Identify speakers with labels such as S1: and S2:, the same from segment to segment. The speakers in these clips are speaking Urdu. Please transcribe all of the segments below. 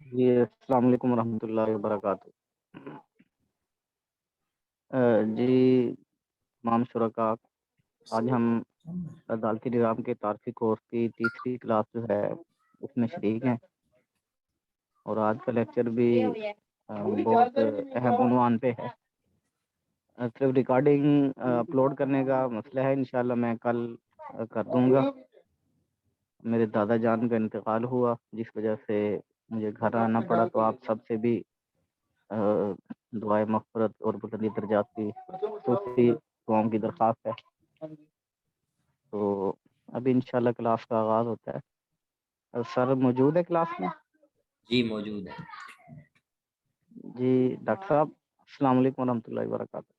S1: جی السلام علیکم ورحمۃ اللہ وبرکاتہ۔ جی تمام شرکا، آج ہم عدالتی نظام کے تعارفی کورس کی تیسری کلاس جو ہے اس میں شریک ہیں، اور آج کا لیکچر بھی بہت اہم عنوان پہ ہے۔ صرف ریکارڈنگ اپلوڈ کرنے کا مسئلہ ہے، انشاءاللہ میں کل کر دوں گا۔ میرے دادا جان کا انتقال ہوا، جس وجہ سے مجھے گھر آنا پڑا، تو آپ سب سے بھی دعائے مغفرت اور بلندی درجات کی خصوصی دعاؤں کی درخواست ہے۔ تو ابھی انشاءاللہ کلاس کا آغاز ہوتا ہے۔ سر موجود ہے کلاس میں؟
S2: جی موجود ہے۔
S1: جی ڈاکٹر صاحب السلام علیکم ورحمۃ اللہ وبرکاتہ۔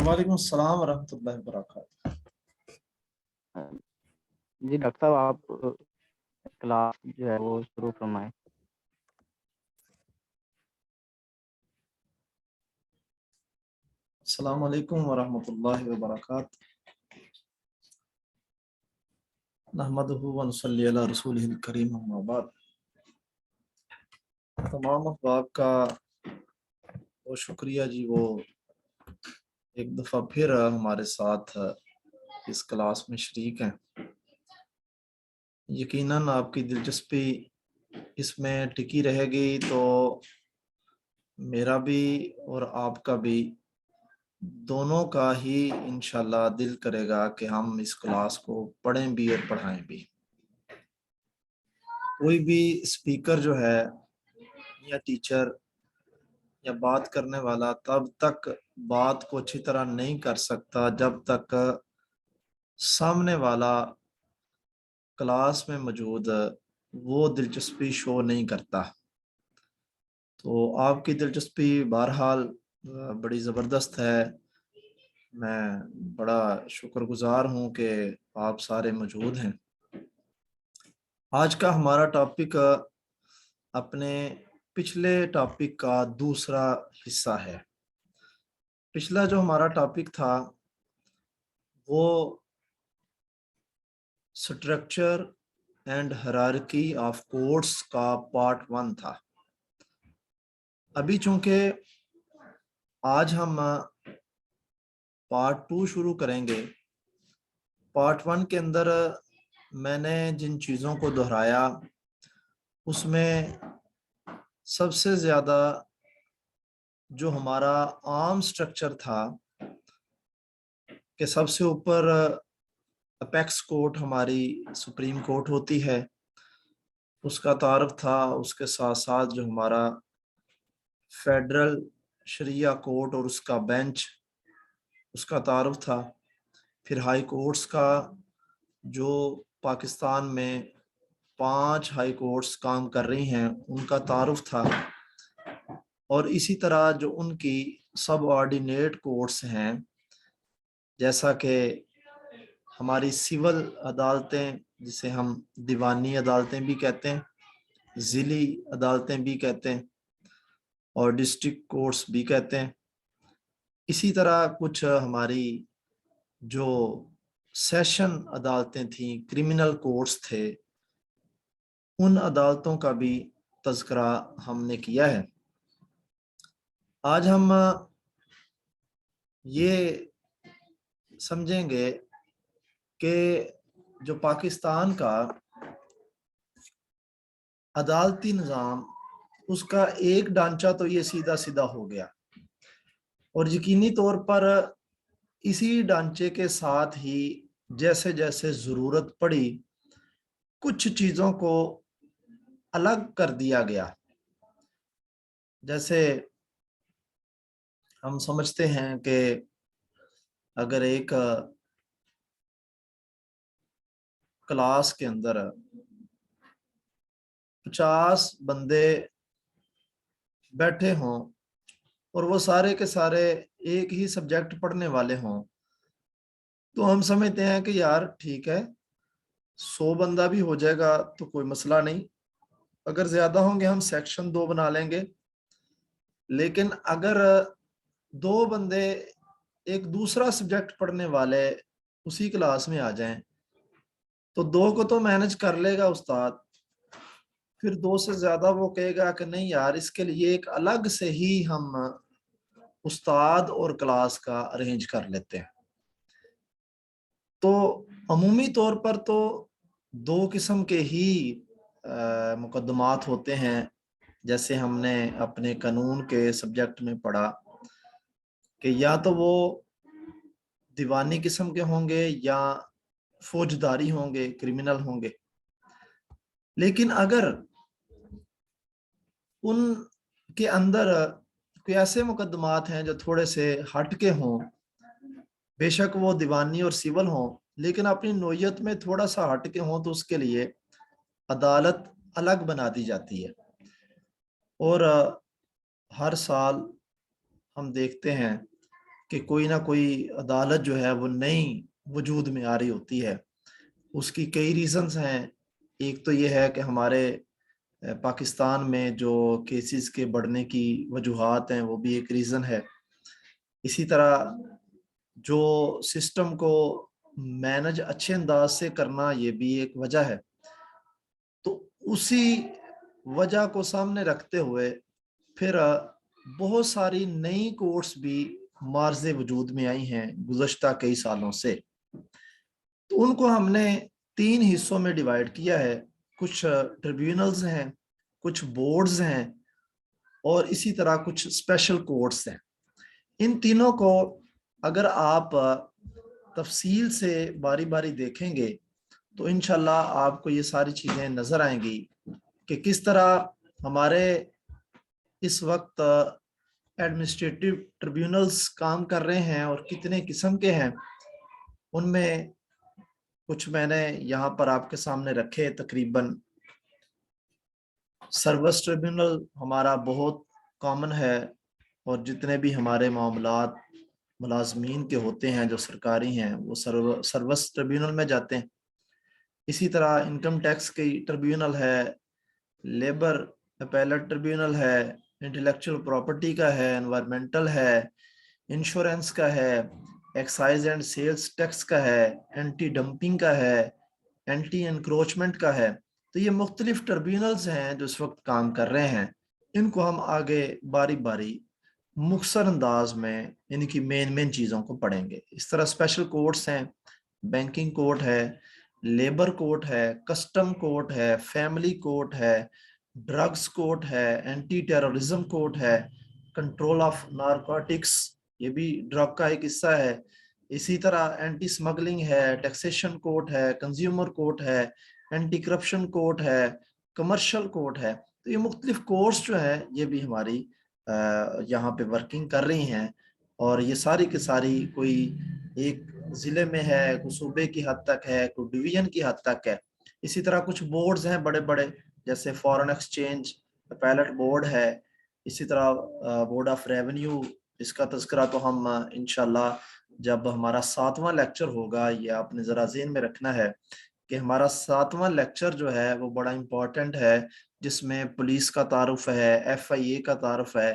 S3: وعلیکم السلام ورحمۃ اللہ وبرکاتہ۔
S1: جی ڈاکٹر صاحب آپ کلاس جو ہے وہ شروع فرمائیں۔
S3: السلام علیکم ورحمۃ اللہ وبرکاتہ۔ نحمدہ ونصلی علی رسولہ الکریم، اما بعد۔ تمام احباب کا بہت شکریہ جی، وہ ایک دفعہ پھر ہمارے ساتھ اس کلاس میں شریک ہیں۔ یقیناً آپ کی دلچسپی اس میں ٹکی رہے گی تو میرا بھی اور آپ کا بھی دونوں کا ہی انشاءاللہ دل کرے گا کہ ہم اس کلاس کو پڑھیں بھی اور پڑھائیں بھی۔ کوئی بھی اسپیکر جو ہے یا ٹیچر یا بات کرنے والا تب تک بات کو اچھی طرح نہیں کر سکتا جب تک سامنے والا کلاس میں موجود وہ دلچسپی شو نہیں کرتا۔ تو آپ کی دلچسپی بہرحال بڑی زبردست ہے، میں بڑا شکر گزار ہوں کہ آپ سارے موجود ہیں۔ آج کا ہمارا ٹاپک اپنے پچھلے ٹاپک کا دوسرا حصہ ہے۔ پچھلا جو ہمارا ٹاپک تھا وہ structure and hierarchy of courts کا پارٹ 1 تھا۔ ابھی چونکہ آج ہم پارٹ 2 شروع کریں گے، پارٹ 1 کے اندر میں نے جن چیزوں کو دہرایا اس میں سب سے زیادہ جو ہمارا عام سٹرکچر تھا کہ سب سے اوپر اپیکس کورٹ ہماری سپریم کورٹ ہوتی ہے، اس کا تعارف تھا۔ اس کے ساتھ ساتھ جو ہمارا فیڈرل شریعہ کورٹ اور اس کا بینچ، اس کا تعارف تھا۔ پھر ہائی کورٹس کا جو پاکستان میں 5 ہائی کورٹس کام کر رہی ہیں ان کا تعارف تھا، اور اسی طرح جو ان کی سب آرڈینیٹ کورٹس ہیں، جیسا کہ ہماری سول عدالتیں جسے ہم دیوانی عدالتیں بھی کہتے ہیں، ضلعی عدالتیں بھی کہتے ہیں، اور ڈسٹرکٹ کورٹس بھی کہتے ہیں۔ اسی طرح کچھ ہماری جو سیشن عدالتیں تھیں، کرمنل کورٹس تھے، ان عدالتوں کا بھی تذکرہ ہم نے کیا ہے۔ آج ہم یہ سمجھیں گے کہ جو پاکستان کا عدالتی نظام، اس کا ایک ڈھانچہ تو یہ سیدھا سیدھا ہو گیا، اور یقینی طور پر اسی ڈھانچے کے ساتھ ہی جیسے جیسے ضرورت پڑی کچھ چیزوں کو الگ کر دیا گیا۔ جیسے ہم سمجھتے ہیں کہ اگر ایک کلاس کے اندر 50 بندے بیٹھے ہوں اور وہ سارے کے سارے ایک ہی سبجیکٹ پڑھنے والے ہوں، تو ہم سمجھتے ہیں کہ یار ٹھیک ہے، 100 بندہ بھی ہو جائے گا تو کوئی مسئلہ نہیں، اگر زیادہ ہوں گے ہم سیکشن 2 بنا لیں گے۔ لیکن اگر 2 بندے ایک دوسرا سبجیکٹ پڑھنے والے اسی کلاس میں آ جائیں تو 2 کو تو مینج کر لے گا استاد، پھر 2 سے زیادہ وہ کہے گا کہ نہیں یار اس کے لیے ایک الگ سے ہی ہم استاد اور کلاس کا ارینج کر لیتے ہیں۔ تو عمومی طور پر تو 2 قسم کے ہی مقدمات ہوتے ہیں، جیسے ہم نے اپنے قانون کے سبجیکٹ میں پڑھا کہ یا تو وہ دیوانی قسم کے ہوں گے یا فوجداری ہوں گے، کرمنل ہوں گے۔ لیکن اگر ان کے اندر کوئی ایسے مقدمات ہیں جو تھوڑے سے ہٹ کے ہوں، بے شک وہ دیوانی اور سول ہوں، لیکن اپنی نوعیت میں تھوڑا سا ہٹ کے ہوں، تو اس کے لیے عدالت الگ بنا دی جاتی ہے۔ اور ہر سال ہم دیکھتے ہیں کہ کوئی نہ کوئی عدالت جو ہے وہ نئی وجود میں آ رہی ہوتی ہے۔ اس کی کئی ریزنز ہیں۔ ایک تو یہ ہے کہ ہمارے پاکستان میں جو کیسز کے بڑھنے کی وجوہات ہیں وہ بھی ایک ریزن ہے۔ اسی طرح جو سسٹم کو مینج اچھے انداز سے کرنا یہ بھی ایک وجہ ہے۔ تو اسی وجہ کو سامنے رکھتے ہوئے پھر بہت ساری نئی کورٹس بھی معرض وجود میں آئی ہیں گزشتہ کئی سالوں سے۔ تو ان کو ہم نے 3 حصوں میں ڈیوائیڈ کیا ہے۔ کچھ ٹریبیونلز ہیں، کچھ بورڈز ہیں، اور اسی طرح کچھ اسپیشل کورٹس ہیں۔ ان تینوں کو اگر آپ تفصیل سے باری باری دیکھیں گے تو انشاءاللہ آپ کو یہ ساری چیزیں نظر آئیں گی کہ کس طرح ہمارے اس وقت ایڈمنسٹریٹو ٹریبیونلز کام کر رہے ہیں اور کتنے قسم کے ہیں۔ ان میں کچھ میں نے یہاں پر آپ کے سامنے رکھے۔ تقریباً سروس ٹریبیونل ہمارا بہت کامن ہے، اور جتنے بھی ہمارے معاملات ملازمین کے ہوتے ہیں جو سرکاری ہیں وہ سروس ٹریبیونل میں جاتے ہیں۔ اسی طرح انکم ٹیکس کی ٹریبیونل ہے، لیبر اپیلٹ ٹریبیونل ہے، انٹلیکچوئل پراپرٹی کا ہے، انوائرمنٹل ہے، انشورنس کا ہے، ایکسائز اینڈ سیلز ٹیکس کا ہے، اینٹی ڈمپنگ کا ہے، اینٹی انکروچمنٹ کا ہے۔ تو یہ مختلف ٹریبیونلز ہیں جو اس وقت کام کر رہے ہیں۔ ان کو ہم آگے باری باری مختصر انداز میں ان کی مین چیزوں کو پڑھیں گے۔ اس طرح اسپیشل کورٹس ہیں، بینکنگ کورٹ ہے، لیبر کورٹ ہے، کسٹم کورٹ ہے، فیملی کورٹ ہے، ڈرگز کورٹ ہے، اینٹی ٹیررزم کورٹ ہے، کنٹرول آف نارکوٹکس یہ بھی ڈرگ کا ایک حصہ ہے۔ اسی طرح اینٹی سمگلنگ ہے، ٹیکسیشن کورٹ ہے، کنزیومر کورٹ ہے، اینٹی کرپشن کورٹ ہے، کمرشل کورٹ ہے۔ تو یہ مختلف کورٹس جو ہیں یہ بھی ہماری یہاں پہ ورکنگ کر رہی ہیں، اور یہ ساری کی ساری کوئی ایک ضلع میں ہے، کوئی صوبے کی حد تک ہے، کوئی ڈویژن کی حد تک ہے۔ اسی طرح کچھ بورڈز ہیں بڑے بڑے، جیسے فارن ایکسچینج اپیلٹ بورڈ ہے، اسی طرح بورڈ آف ریونیو، اس کا تذکرہ تو ہم انشاءاللہ جب ہمارا 7واں لیکچر ہوگا، یہ آپ نے ذرا ذہن میں رکھنا ہے کہ ہمارا 7واں لیکچر جو ہے وہ بڑا امپورٹنٹ ہے، جس میں پولیس کا تعارف ہے، ایف آئی اے کا تعارف ہے،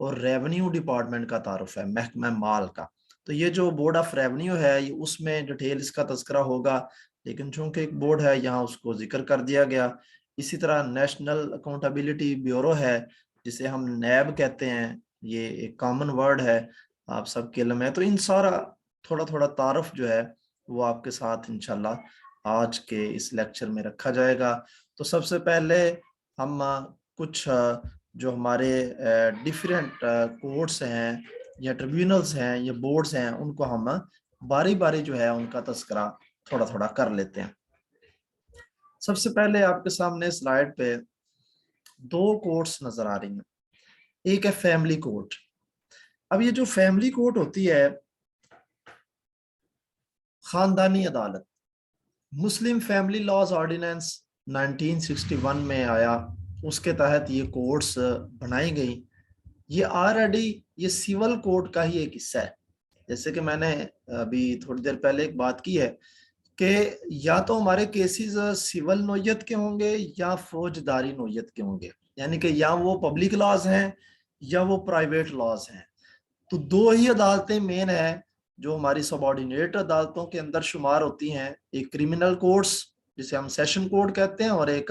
S3: اور ریونیو ڈپارٹمنٹ کا تعارف ہے، محکمہ مال کا۔ تو یہ جو بورڈ آف ریونیو ہے یہ اس میں ڈیٹیل اس کا تذکرہ ہوگا، لیکن چونکہ ایک بورڈ ہے یہاں اس کو ذکر کر دیا گیا۔ اسی طرح نیشنل اکاؤنٹیبلٹی بیورو ہے، جسے ہم نیب کہتے ہیں، یہ ایک کامن ورڈ ہے، آپ سب کے علم ہے۔ تو ان سارا تھوڑا تھوڑا تعارف جو ہے وہ آپ کے ساتھ انشاءاللہ آج کے اس لیکچر میں رکھا جائے گا۔ تو سب سے پہلے ہم کچھ جو ہمارے ڈیفرنٹ کورٹس ہیں یا ٹریبیونلز ہیں یا بورڈز ہیں ان کو ہم باری باری جو ہے ان کا تذکرہ تھوڑا تھوڑا کر لیتے ہیں۔ سب سے پہلے آپ کے سامنے سلائیڈ پہ 2 کورٹس نظر آ رہی ہیں۔ ایک ہے فیملی کورٹ۔ اب یہ جو فیملی کورٹ ہوتی ہے، خاندانی عدالت، مسلم فیملی لاز آرڈیننس 1961 میں آیا، اس کے تحت یہ کورٹس بنائی گئی۔ یہ آلریڈی یہ سول کوڈ کا ہی ایک حصہ ہے۔ جیسے کہ میں نے ابھی تھوڑی دیر پہلے ایک بات کی ہے کہ یا تو ہمارے کیسز سول نوعیت کے ہوں گے یا فوجداری نوعیت کے ہوں گے، یعنی کہ یا وہ پبلک لاز ہیں یا وہ پرائیویٹ لاز ہیں۔ تو 2 ہی عدالتیں مین ہیں جو ہماری سب آرڈینیٹ عدالتوں کے اندر شمار ہوتی ہیں، ایک کرمنل کورٹس جسے ہم سیشن کورٹ کہتے ہیں، اور ایک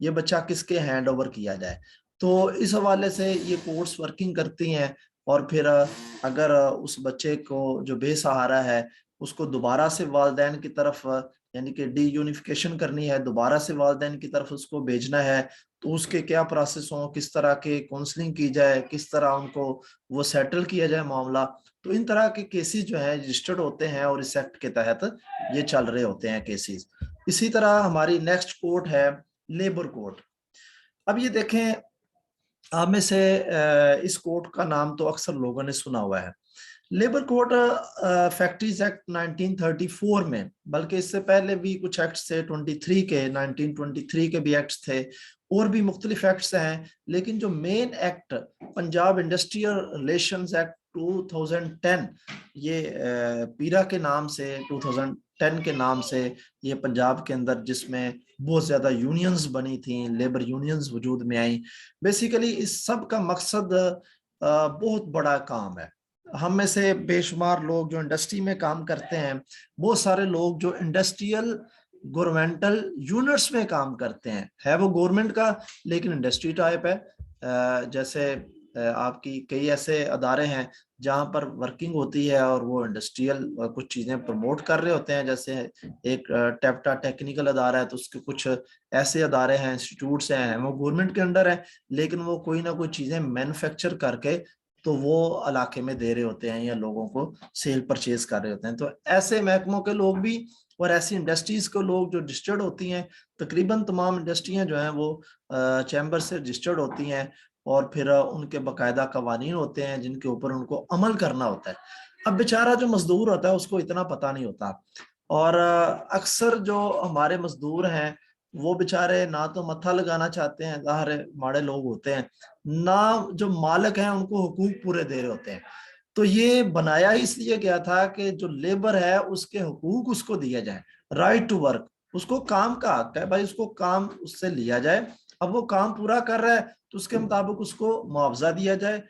S3: یہ بچہ کس کے ہینڈ اوور کیا جائے. تو اس حوالے سے یہ کورٹس ورکنگ کرتی ہیں. اور پھر اگر اس بچے کو جو بے سہارا ہے اس کو دوبارہ سے والدین کی طرف یعنی کہ ڈی یونیفیکیشن کرنی ہے, دوبارہ سے والدین کی طرف اس کو بھیجنا ہے, تو اس کے کیا پروسیس ہوں, کس طرح کے کونسلنگ کی جائے, کس طرح ان کو وہ سیٹل کیا جائے معاملہ. تو ان طرح کے کیسز جو ہیں رجسٹرڈ ہوتے ہیں اور اس ایکٹ کے تحت یہ چل رہے ہوتے ہیں کیسز. اسی طرح ہماری نیکسٹ کورٹ ہے لیبر کورٹ. اب یہ دیکھیں, آپ میں سے اس کورٹ کا نام تو اکثر لوگوں نے سنا ہوا ہے. لیبر کورٹ فیکٹریز ایکٹ 1934 میں, بلکہ اس سے پہلے بھی کچھ ایکٹس تھے 23 کے 1923 کے بھی ایکٹس تھے, اور بھی مختلف ایکٹس ہیں. لیکن جو main act Punjab industrial relations act 2010, یہ پیرا کے نام سے 2010 کے نام سے یہ پنجاب کے اندر, جس میں بہت زیادہ یونینز بنی تھیں, لیبر یونینز وجود میں آئیں. بیسیکلی اس سب کا مقصد بہت بڑا کام ہے. ہم میں سے بے شمار لوگ جو انڈسٹری میں کام کرتے ہیں, بہت سارے لوگ جو انڈسٹریل گورنمنٹل یونٹس میں کام کرتے ہیں, ہے وہ گورنمنٹ کا لیکن انڈسٹری ٹائپ ہے. جیسے آپ کی کئی ایسے ادارے ہیں جہاں پر ورکنگ ہوتی ہے اور وہ انڈسٹریل کچھ چیزیں پروموٹ کر رہے ہوتے ہیں. جیسے ایک ٹیپٹا ٹیکنیکل ادارہ ہے, تو اس کے کچھ ایسے ادارے ہیں, انسٹیٹیوٹس ہیں, وہ گورنمنٹ کے انڈر ہیں, لیکن وہ کوئی نہ کوئی چیزیں مینوفیکچر کر کے تو وہ علاقے میں دے رہے ہوتے ہیں یا لوگوں کو سیل پرچیز کر رہے ہوتے ہیں. تو ایسے محکموں کے لوگ بھی اور ایسی انڈسٹریز کے لوگ جو رجسٹرڈ ہوتی ہیں, تقریباً تمام انڈسٹریاں جو ہیں وہ چیمبر سے رجسٹرڈ ہوتی ہیں, اور پھر ان کے باقاعدہ قوانین ہوتے ہیں جن کے اوپر ان کو عمل کرنا ہوتا ہے. اب بیچارہ جو مزدور ہوتا ہے اس کو اتنا پتہ نہیں ہوتا, اور اکثر جو ہمارے مزدور ہیں وہ بیچارے نہ تو متھا لگانا چاہتے ہیں, ظاہر ماڑے لوگ ہوتے ہیں, نہ جو مالک ہیں ان کو حقوق پورے دے رہے ہوتے ہیں. تو یہ بنایا اس لیے گیا تھا کہ جو لیبر ہے اس کے حقوق اس کو دیا جائے, رائٹ ٹو ورک, اس کو کام کا حق ہے بھائی, اس کو کام اس سے لیا جائے. اب وہ کام پورا کر رہا ہے تو اس کے مطابق اس کو معاوضہ دیا جائے.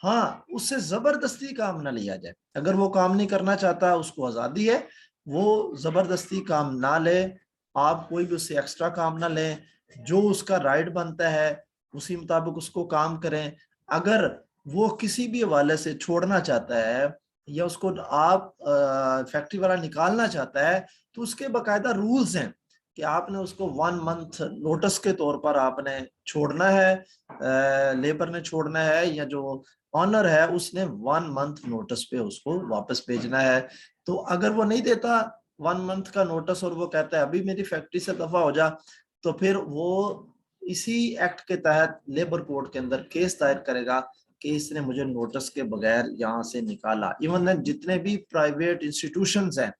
S3: ہاں, اس سے زبردستی کام نہ لیا جائے. اگر وہ کام نہیں کرنا چاہتا اس کو آزادی ہے, وہ زبردستی کام نہ لے, آپ کوئی بھی اس سے ایکسٹرا کام نہ لیں, جو اس کا رائٹ بنتا ہے اسی مطابق اس کو کام کریں. اگر وہ کسی بھی حوالے سے چھوڑنا چاہتا ہے یا اس کو آپ فیکٹری والا نکالنا چاہتا ہے, تو اس کے باقاعدہ رولز ہیں کہ آپ نے اس کو 1 month نوٹس کے طور پر آپ نے چھوڑنا ہے, لیبر نے چھوڑنا ہے, یا جو آنر ہے اس نے 1 month نوٹس پہ اس کو واپس بھیجنا ہے. تو اگر وہ نہیں دیتا 1 month کا نوٹس اور وہ کہتا ہے ابھی میری فیکٹری سے دفع ہو جا, تو پھر وہ اسی ایکٹ کے تحت لیبر کورٹ کے اندر کیس دائر کرے گا کہ اس نے مجھے نوٹس کے بغیر یہاں سے نکالا. ایون جتنے بھی پرائیویٹ انسٹیٹیوشنز ہیں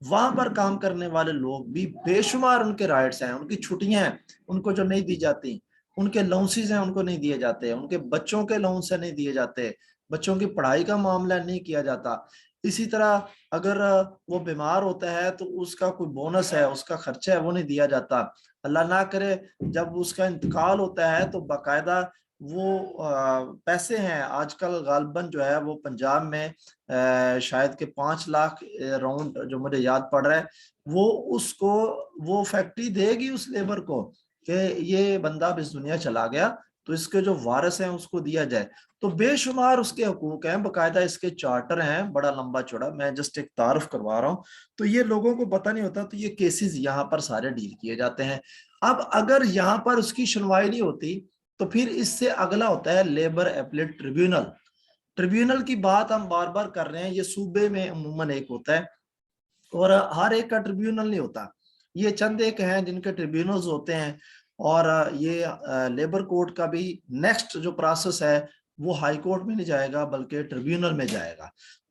S3: وہاں پر کام کرنے والے لوگ بھی بے شمار ان کے رائٹس ہیں, ان کی چھٹیاں ہیں ان کو جو نہیں دی جاتی, ان کے الاؤنسز ہیں ان کو نہیں دیے جاتے, ان کے بچوں کے الاؤنس نہیں دیے جاتے, بچوں کی پڑھائی کا معاملہ نہیں کیا جاتا. اسی طرح اگر وہ بیمار ہوتا ہے تو اس کا کوئی بونس ہے, اس کا خرچہ ہے, وہ نہیں دیا جاتا. اللہ نہ کرے جب اس کا انتقال ہوتا ہے تو باقاعدہ وہ پیسے ہیں, آج کل غالباً جو ہے وہ پنجاب میں شاید کہ 5 لاکھ راؤنڈ جو مجھے یاد پڑ رہا ہے, وہ اس کو وہ فیکٹری دے گی اس لیبر کو کہ یہ بندہ اب اس دنیا چلا گیا تو اس کے جو وارث ہیں اس کو دیا جائے. تو بے شمار اس کے حقوق ہیں, باقاعدہ اس کے چارٹر ہیں, بڑا لمبا چوڑا, میں جسٹ ایک تعارف کروا رہا ہوں. تو یہ لوگوں کو پتہ نہیں ہوتا, تو یہ کیسز یہاں پر سارے ڈیل کیے جاتے ہیں. اب اگر یہاں پر اس کی سنوائی نہیں ہوتی تو پھر اس سے اگلا ہوتا ہے لیبر اپیلیٹ ٹریبیونل. ٹریبیونل کی بات ہم بار بار کر رہے ہیں, یہ صوبے میں عموماً ایک ہوتا ہے اور ہر ایک کا ٹریبیونل نہیں ہوتا, یہ چند ایک ہیں جن کے ٹریبیونلز ہوتے ہیں. اور یہ لیبر کورٹ کا بھی نیکسٹ جو پروسیس ہے وہ ہائی کورٹ میں نہیں جائے گا بلکہ ٹریبیونل میں جائے گا.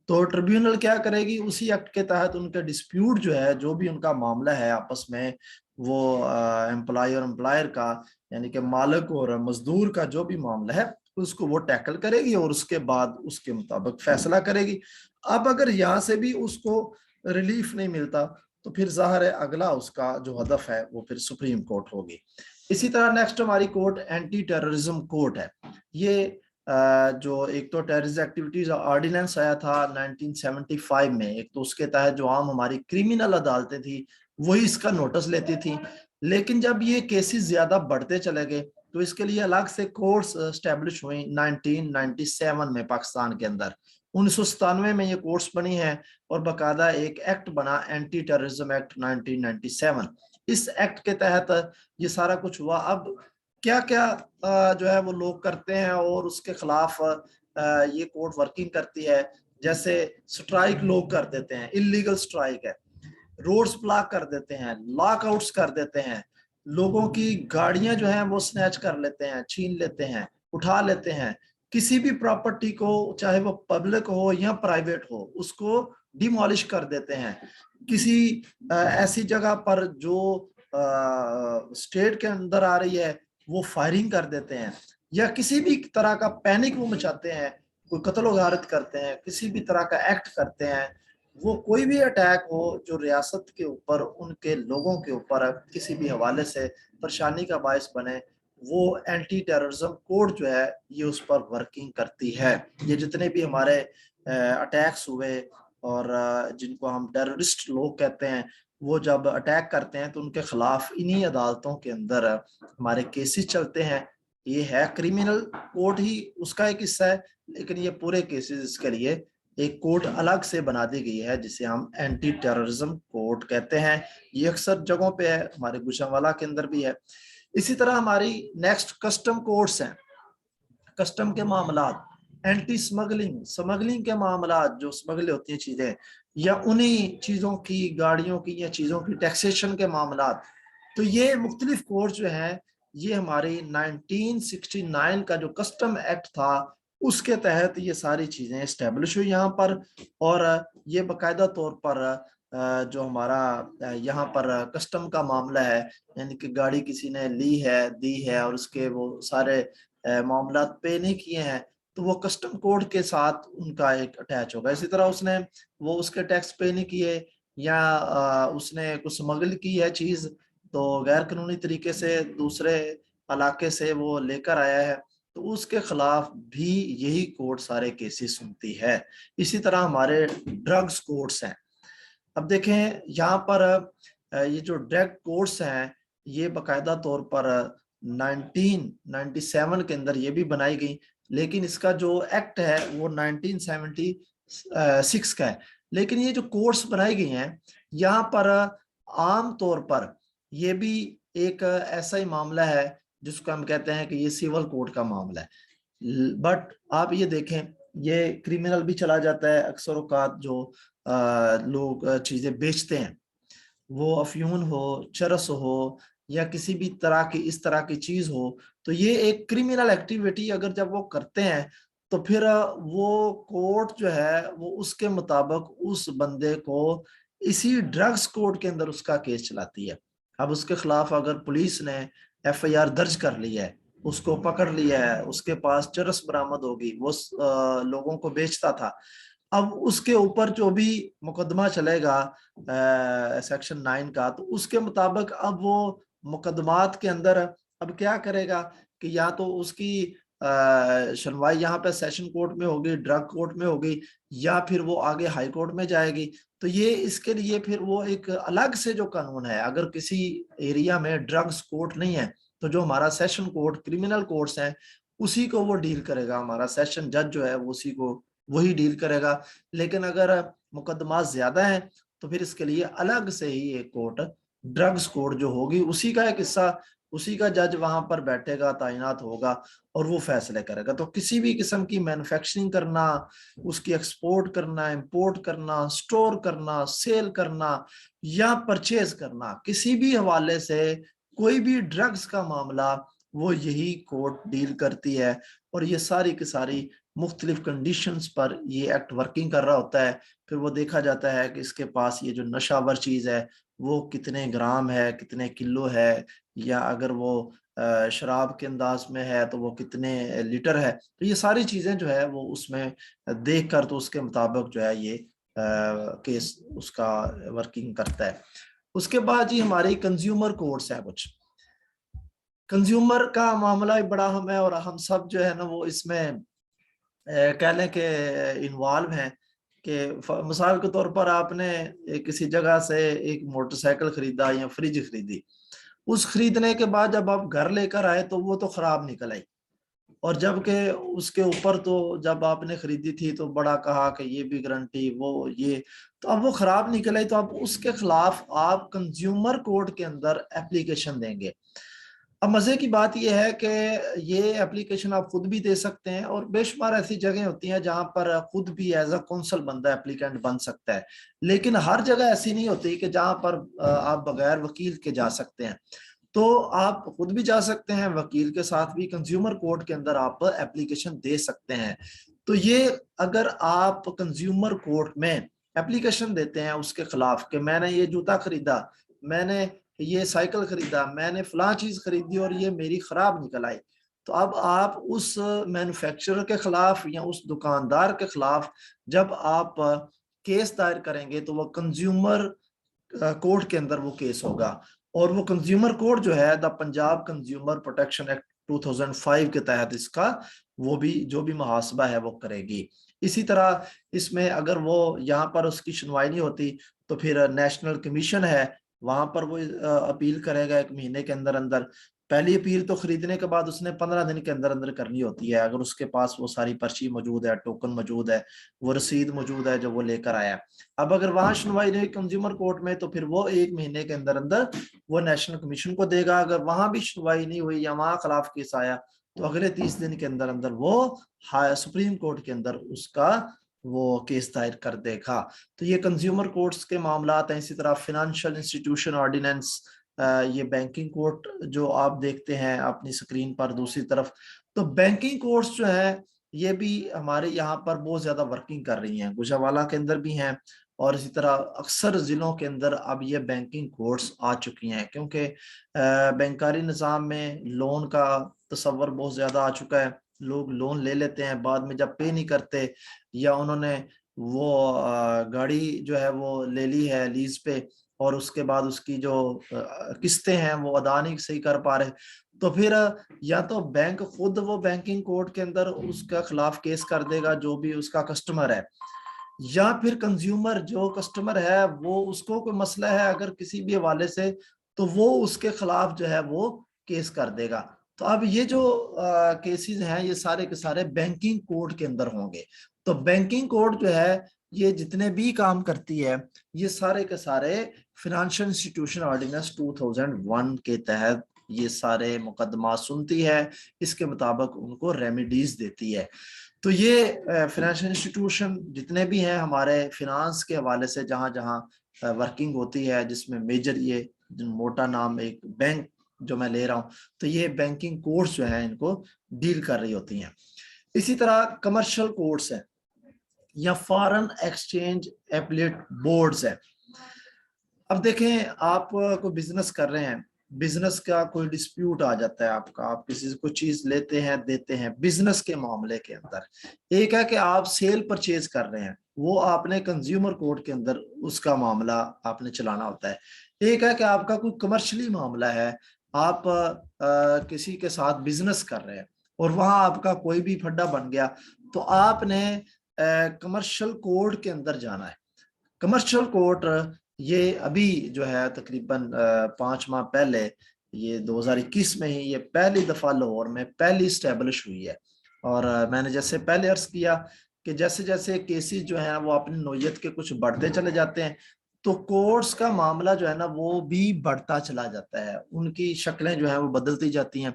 S3: تو ٹریبیونل کیا کرے گی, اسی ایکٹ کے تحت ان کے ڈسپیوٹ جو ہے, جو بھی ان کا معاملہ ہے آپس میں, وہ امپلائی اور امپلائر کا یعنی کہ مالک اور مزدور کا جو بھی معاملہ ہے اس کو وہ ٹیکل کرے گی اور اس کے بعد اس کے مطابق فیصلہ کرے گی. اب اگر یہاں سے بھی اس کو ریلیف نہیں ملتا تو پھر ظاہر ہے اگلا اس کا جو ہدف ہے وہ پھر سپریم کورٹ ہوگی. اسی طرح نیکسٹ ہماری کورٹ اینٹی ٹیررزم کورٹ ہے. یہ جو ایک تو ٹیررسٹ ایکٹیویٹیز آرڈیننس آیا تھا 1975 میں, ایک تو اس کے تحت جو عام ہماری کریمنل عدالتیں تھی وہی اس کا نوٹس لیتی تھی. لیکن جب یہ کیسز زیادہ بڑھتے چلے گئے تو اس کے لیے الگ سے کورٹس اسٹیبلش ہوئی 1997 میں پاکستان کے اندر. 1997 میں یہ کورٹس بنی ہیں اور باقاعدہ ایک ایکٹ بنا اینٹی ٹیررزم ایکٹ 1997. اس ایکٹ کے تحت یہ سارا کچھ ہوا. اب کیا کیا جو ہے وہ لوگ کرتے ہیں اور اس کے خلاف یہ کورٹ ورکنگ کرتی ہے. جیسے سٹرائک لوگ کر دیتے ہیں, اللیگل سٹرائک ہے, روڈز بلاک کر دیتے ہیں, لاک آؤٹس کر دیتے ہیں, لوگوں کی گاڑیاں جو ہیں وہ سنیچ کر لیتے ہیں, چھین لیتے ہیں, اٹھا لیتے ہیں. کسی بھی پراپرٹی کو چاہے وہ پبلک ہو یا پرائیویٹ ہو اس کو ڈیمالش کر دیتے ہیں. کسی ایسی جگہ پر جو اسٹیٹ کے اندر آ رہی ہے وہ فائرنگ کر دیتے ہیں, یا کسی بھی طرح کا پینک وہ مچاتے ہیں, کوئی قتل و غارت کرتے ہیں, کسی بھی طرح کا ایکٹ کرتے ہیں. وہ کوئی بھی اٹیک ہو جو ریاست کے اوپر, ان کے لوگوں کے اوپر کسی بھی حوالے سے پریشانی کا باعث بنے, وہ اینٹی ٹیررزم کوڈ جو ہے یہ اس پر ورکنگ کرتی ہے. یہ جتنے بھی ہمارے اٹیکس ہوئے اور جن کو ہم ٹیررسٹ لوگ کہتے ہیں, وہ جب اٹیک کرتے ہیں تو ان کے خلاف انہی عدالتوں کے اندر ہمارے کیسز چلتے ہیں. یہ ہے کرمنل کوڈ ہی اس کا ایک حصہ ہے, لیکن یہ پورے کیسز اس کے لیے ایک کوڈ الگ سے بنا دی گئی ہے جسے ہم اینٹی ٹیررزم کوڈ کہتے ہیں. یہ اکثر جگہوں پہ ہے, ہمارے گوشانوالا کے اندر بھی ہے. اسی طرح ہماری نیکسٹ کسٹم کوڈز ہیں. کسٹم کے معاملات, اینٹی سمگلنگ کے معاملات, جو سمگل ہوتی ہیں چیزیں یا انہی چیزوں کی, گاڑیوں کی یا چیزوں کی ٹیکسیشن کے معاملات. تو یہ مختلف کوڈ جو ہیں یہ ہماری 1969 کا جو کسٹم ایکٹ تھا اس کے تحت یہ ساری چیزیں اسٹیبلش ہوئی یہاں پر. اور یہ باقاعدہ طور پر جو ہمارا یہاں پر کسٹم کا معاملہ ہے, یعنی کہ گاڑی کسی نے لی ہے, دی ہے اور اس کے وہ سارے معاملات پے نہیں کیے ہیں تو وہ کسٹم کوڈ کے ساتھ ان کا ایک اٹیچ ہوگا. اسی طرح اس کے ٹیکس پے نہیں کیے یا اس نے کچھ سمگل کی ہے چیز تو غیر قانونی طریقے سے دوسرے علاقے سے وہ لے کر آیا ہے, تو اس کے خلاف بھی یہی کوڈ سارے کیسز سنتی ہے. اسی طرح ہمارے ڈرگز کوڈز ہیں. اب دیکھیں یہاں پر یہ جو ڈرگ کوڈز ہیں یہ باقاعدہ طور پر 1997 کے اندر یہ بھی بنائی گئی, لیکن اس کا جو ایکٹ ہے وہ 1976 کا ہے. لیکن یہ جو کوڈز بنائی گئی ہیں یہاں پر عام طور پر یہ بھی ایک ایسا ہی معاملہ ہے جس کو ہم کہتے ہیں کہ یہ سیول کوڈ کا معاملہ ہے. بٹ آپ یہ دیکھیں یہ کرمنل بھی چلا جاتا ہے. اکثر اوقات جو لوگ چیزیں بیچتے ہیں وہ افیون ہو, چرس ہو یا کسی بھی طرح کی اس طرح کی چیز ہو, تو یہ ایک کرمنل ایکٹیویٹی اگر جب وہ کرتے ہیں تو پھر وہ کورٹ جو ہے وہ اس کے مطابق اس بندے کو اسی ڈرگز کوڈ کے اندر اس کا کیس چلاتی ہے. اب اس کے خلاف اگر پولیس نے ایف آئی آر درج کر لی ہے, اس کو پکڑ لیا ہے, اس کے پاس چرس برآمد ہوگی, وہ لوگوں کو بیچتا تھا, اب اس کے اوپر جو بھی مقدمہ چلے گا سیکشن 9 کا, تو اس کے مطابق اب وہ مقدمات کے اندر اب کیا کرے گا کہ یا تو اس کی سنوائی یہاں پہ سیشن کورٹ میں ہوگی, ڈرگ کورٹ میں ہوگی, یا پھر وہ آگے ہائی کورٹ میں جائے گی. تو یہ اس کے لیے پھر وہ ایک الگ سے جو قانون ہے, اگر کسی ایریا میں ڈرگز کورٹ نہیں ہے تو جو ہمارا سیشن کورٹ کرمنل کورٹس ہیں اسی کو وہ ڈیل کرے گا, ہمارا سیشن جج جو ہے وہ اسی کو وہی ڈیل کرے گا. لیکن اگر مقدمات زیادہ ہیں تو پھر اس کے لیے الگ سے ہی ایک کورٹ ڈرگز کورٹ جو ہوگی اسی کا ایک حصہ, اسی کا جج وہاں پر بیٹھے گا, تعینات ہوگا اور وہ فیصلے کرے گا. تو کسی بھی قسم کی مینوفیکچرنگ کرنا, اس کی ایکسپورٹ کرنا, امپورٹ کرنا, سٹور کرنا, سیل کرنا یا پرچیز کرنا, کسی بھی حوالے سے کوئی بھی ڈرگز کا معاملہ وہ یہی کورٹ ڈیل کرتی ہے. اور یہ ساری کی ساری مختلف کنڈیشنز پر یہ ایکٹ ورکنگ کر رہا ہوتا ہے. پھر وہ دیکھا جاتا ہے کہ اس کے پاس یہ جو نشہ ور چیز ہے وہ کتنے گرام ہے, کتنے کلو ہے, یا اگر وہ شراب کے انداز میں ہے تو وہ کتنے لیٹر ہے. تو یہ ساری چیزیں جو ہے وہ اس میں دیکھ کر تو اس کے مطابق جو ہے یہ کیس اس کا ورکنگ کرتا ہے. اس کے بعد جی ہماری کنزیومر کوڈز ہیں. کچھ کنزیومر کا معاملہ بڑا اہم ہے اور ہم سب جو ہے نا وہ اس میں کہہ لیں کہ انوالو ہیں. کہ مثال کے طور پر آپ نے کسی جگہ سے ایک موٹر سائیکل خریدا یا فریج خریدی, اس خریدنے کے بعد جب آپ گھر لے کر آئے تو وہ تو خراب نکل آئی، اور جب کہ اس کے اوپر تو جب آپ نے خریدی تھی تو بڑا کہا کہ یہ بھی گارنٹی وہ یہ، تو اب وہ خراب نکل آئی، تو اب اس کے خلاف آپ کنزیومر کورٹ کے اندر اپلیکیشن دیں گے۔ اب مزے کی بات یہ ہے کہ یہ اپلیکیشن آپ خود بھی دے سکتے ہیں، اور بے شمار ایسی جگہیں ہوتی ہیں جہاں پر خود بھی ایز اے کونسل بندہ اپلیکینٹ بن سکتا ہے، لیکن ہر جگہ ایسی نہیں ہوتی کہ جہاں پر آپ بغیر وکیل کے جا سکتے ہیں۔ تو آپ خود بھی جا سکتے ہیں، وکیل کے ساتھ بھی کنزیومر کورٹ کے اندر آپ اپلیکیشن دے سکتے ہیں۔ تو یہ اگر آپ کنزیومر کورٹ میں اپلیکیشن دیتے ہیں اس کے خلاف کہ میں نے یہ جوتا خریدا، میں نے یہ سائیکل خریدا، میں نے فلاں چیز خریدی اور یہ میری خراب نکل آئی، تو اب آپ اس مینوفیکچرر کے خلاف یا اس دکاندار کے خلاف جب آپ کیس دائر کریں گے تو وہ کنزیومر کورٹ کے اندر وہ کیس ہوگا، اور وہ کنزیومر کورٹ جو ہے دا پنجاب کنزیومر پروٹیکشن ایکٹ 2005 کے تحت اس کا وہ بھی جو بھی محاسبہ ہے وہ کرے گی۔ اسی طرح اس میں اگر وہ یہاں پر اس کی سنوائی نہیں ہوتی تو پھر نیشنل کمیشن ہے، وہاں پر وہ اپیل کرے گا 1 مہینے کے اندر اندر۔ پہلی اپیل تو خریدنے کے بعد اس نے 15 دن کے اندر اندر کرنی ہوتی ہے، اگر اس کے پاس وہ ساری پرچی موجود ہے، ٹوکن موجود ہے، وہ رسید موجود ہے جو وہ لے کر آیا۔ اب اگر وہاں سنوائی نہیں کنزیومر کورٹ میں تو پھر وہ 1 مہینے کے اندر اندر وہ نیشنل کمیشن کو دے گا، اگر وہاں بھی سنوائی نہیں ہوئی یا وہاں خلاف کیس آیا تو اگلے 30 دن کے اندر اندر وہ سپریم کورٹ کے اندر اس کا وہ کیس دائر کر دے گا۔ تو یہ کنزیومر کورٹس کے معاملات ہیں۔ اسی طرح فائنینشیل انسٹیٹیوشن آرڈیننس، یہ بینکنگ کورٹ جو آپ دیکھتے ہیں اپنی سکرین پر دوسری طرف، تو بینکنگ کورٹس جو ہے یہ بھی ہمارے یہاں پر بہت زیادہ ورکنگ کر رہی ہیں، گوجرانوالہ کے اندر بھی ہیں، اور اسی طرح اکثر ضلعوں کے اندر اب یہ بینکنگ کورٹس آ چکی ہیں، کیونکہ بینکاری نظام میں لون کا تصور بہت زیادہ آ چکا ہے۔ لوگ لون لے لیتے ہیں، بعد میں جب پے نہیں کرتے، یا انہوں نے وہ گاڑی جو ہے وہ لے لی ہے لیز پہ اور اس کے بعد اس کی جو قسطیں ہیں وہ ادا نہیں صحیح کر پا رہے، تو پھر یا تو بینک خود وہ بینکنگ کورٹ کے اندر اس کا خلاف کیس کر دے گا جو بھی اس کا کسٹمر ہے، یا پھر کنزیومر جو کسٹمر ہے وہ اس کو کوئی مسئلہ ہے اگر کسی بھی حوالے سے تو وہ اس کے خلاف جو ہے وہ کیس کر دے گا۔ تو اب یہ جو کیسز ہیں یہ سارے کے سارے بینکنگ کورٹ کے اندر ہوں گے۔ تو بینکنگ کورٹ جو ہے یہ جتنے بھی کام کرتی ہے یہ سارے کے سارے فائنینشیل انسٹیٹیوشن آرڈیننس 2001 کے تحت یہ سارے مقدمات سنتی ہے، اس کے مطابق ان کو ریمیڈیز دیتی ہے۔ تو یہ فائنینشیل انسٹیٹیوشن جتنے بھی ہیں ہمارے فینانس کے حوالے سے جہاں جہاں ورکنگ ہوتی ہے، جس میں میجر یہ موٹا نام ایک بینک جو میں لے رہا ہوں، تو یہ بینکنگ کورٹس جو ہیں ان کو ڈیل کر رہی ہوتی ہیں۔ اسی طرح کمرشل کورٹس ہیں یا فارن ایکسچینج ایپلیٹ بورڈز ہیں۔ اب دیکھیں آپ کوئی بزنس کر رہے ہیں، بزنس کا کوئی ڈسپیوٹ آ جاتا ہے آپ کا، آپ کسی سے کوئی چیز لیتے ہیں دیتے ہیں بزنس کے معاملے کے اندر، ایک ہے کہ آپ سیل پرچیز کر رہے ہیں، وہ آپ نے کنزیومر کورٹ کے اندر اس کا معاملہ آپ نے چلانا ہوتا ہے، ایک ہے کہ آپ کا کوئی کمرشلی معاملہ ہے، آپ کسی کے ساتھ بزنس کر رہے ہیں اور وہاں آپ کا کوئی بھی پھڈا بن گیا تو آپ نے کمرشل کورٹ کے اندر جانا ہے۔ کمرشل کورٹ یہ ابھی جو ہے تقریباً 5 ماہ پہلے، یہ 2021 میں ہی یہ پہلی دفعہ لاہور میں پہلی اسٹیبلش ہوئی ہے، اور میں نے جیسے پہلے عرض کیا کہ جیسے جیسے کیسز جو ہیں وہ اپنی نوعیت کے کچھ بڑھتے چلے جاتے ہیں تو کورٹس کا معاملہ جو ہے نا وہ بھی بڑھتا چلا جاتا ہے، ان کی شکلیں جو ہیں وہ بدلتی جاتی ہیں۔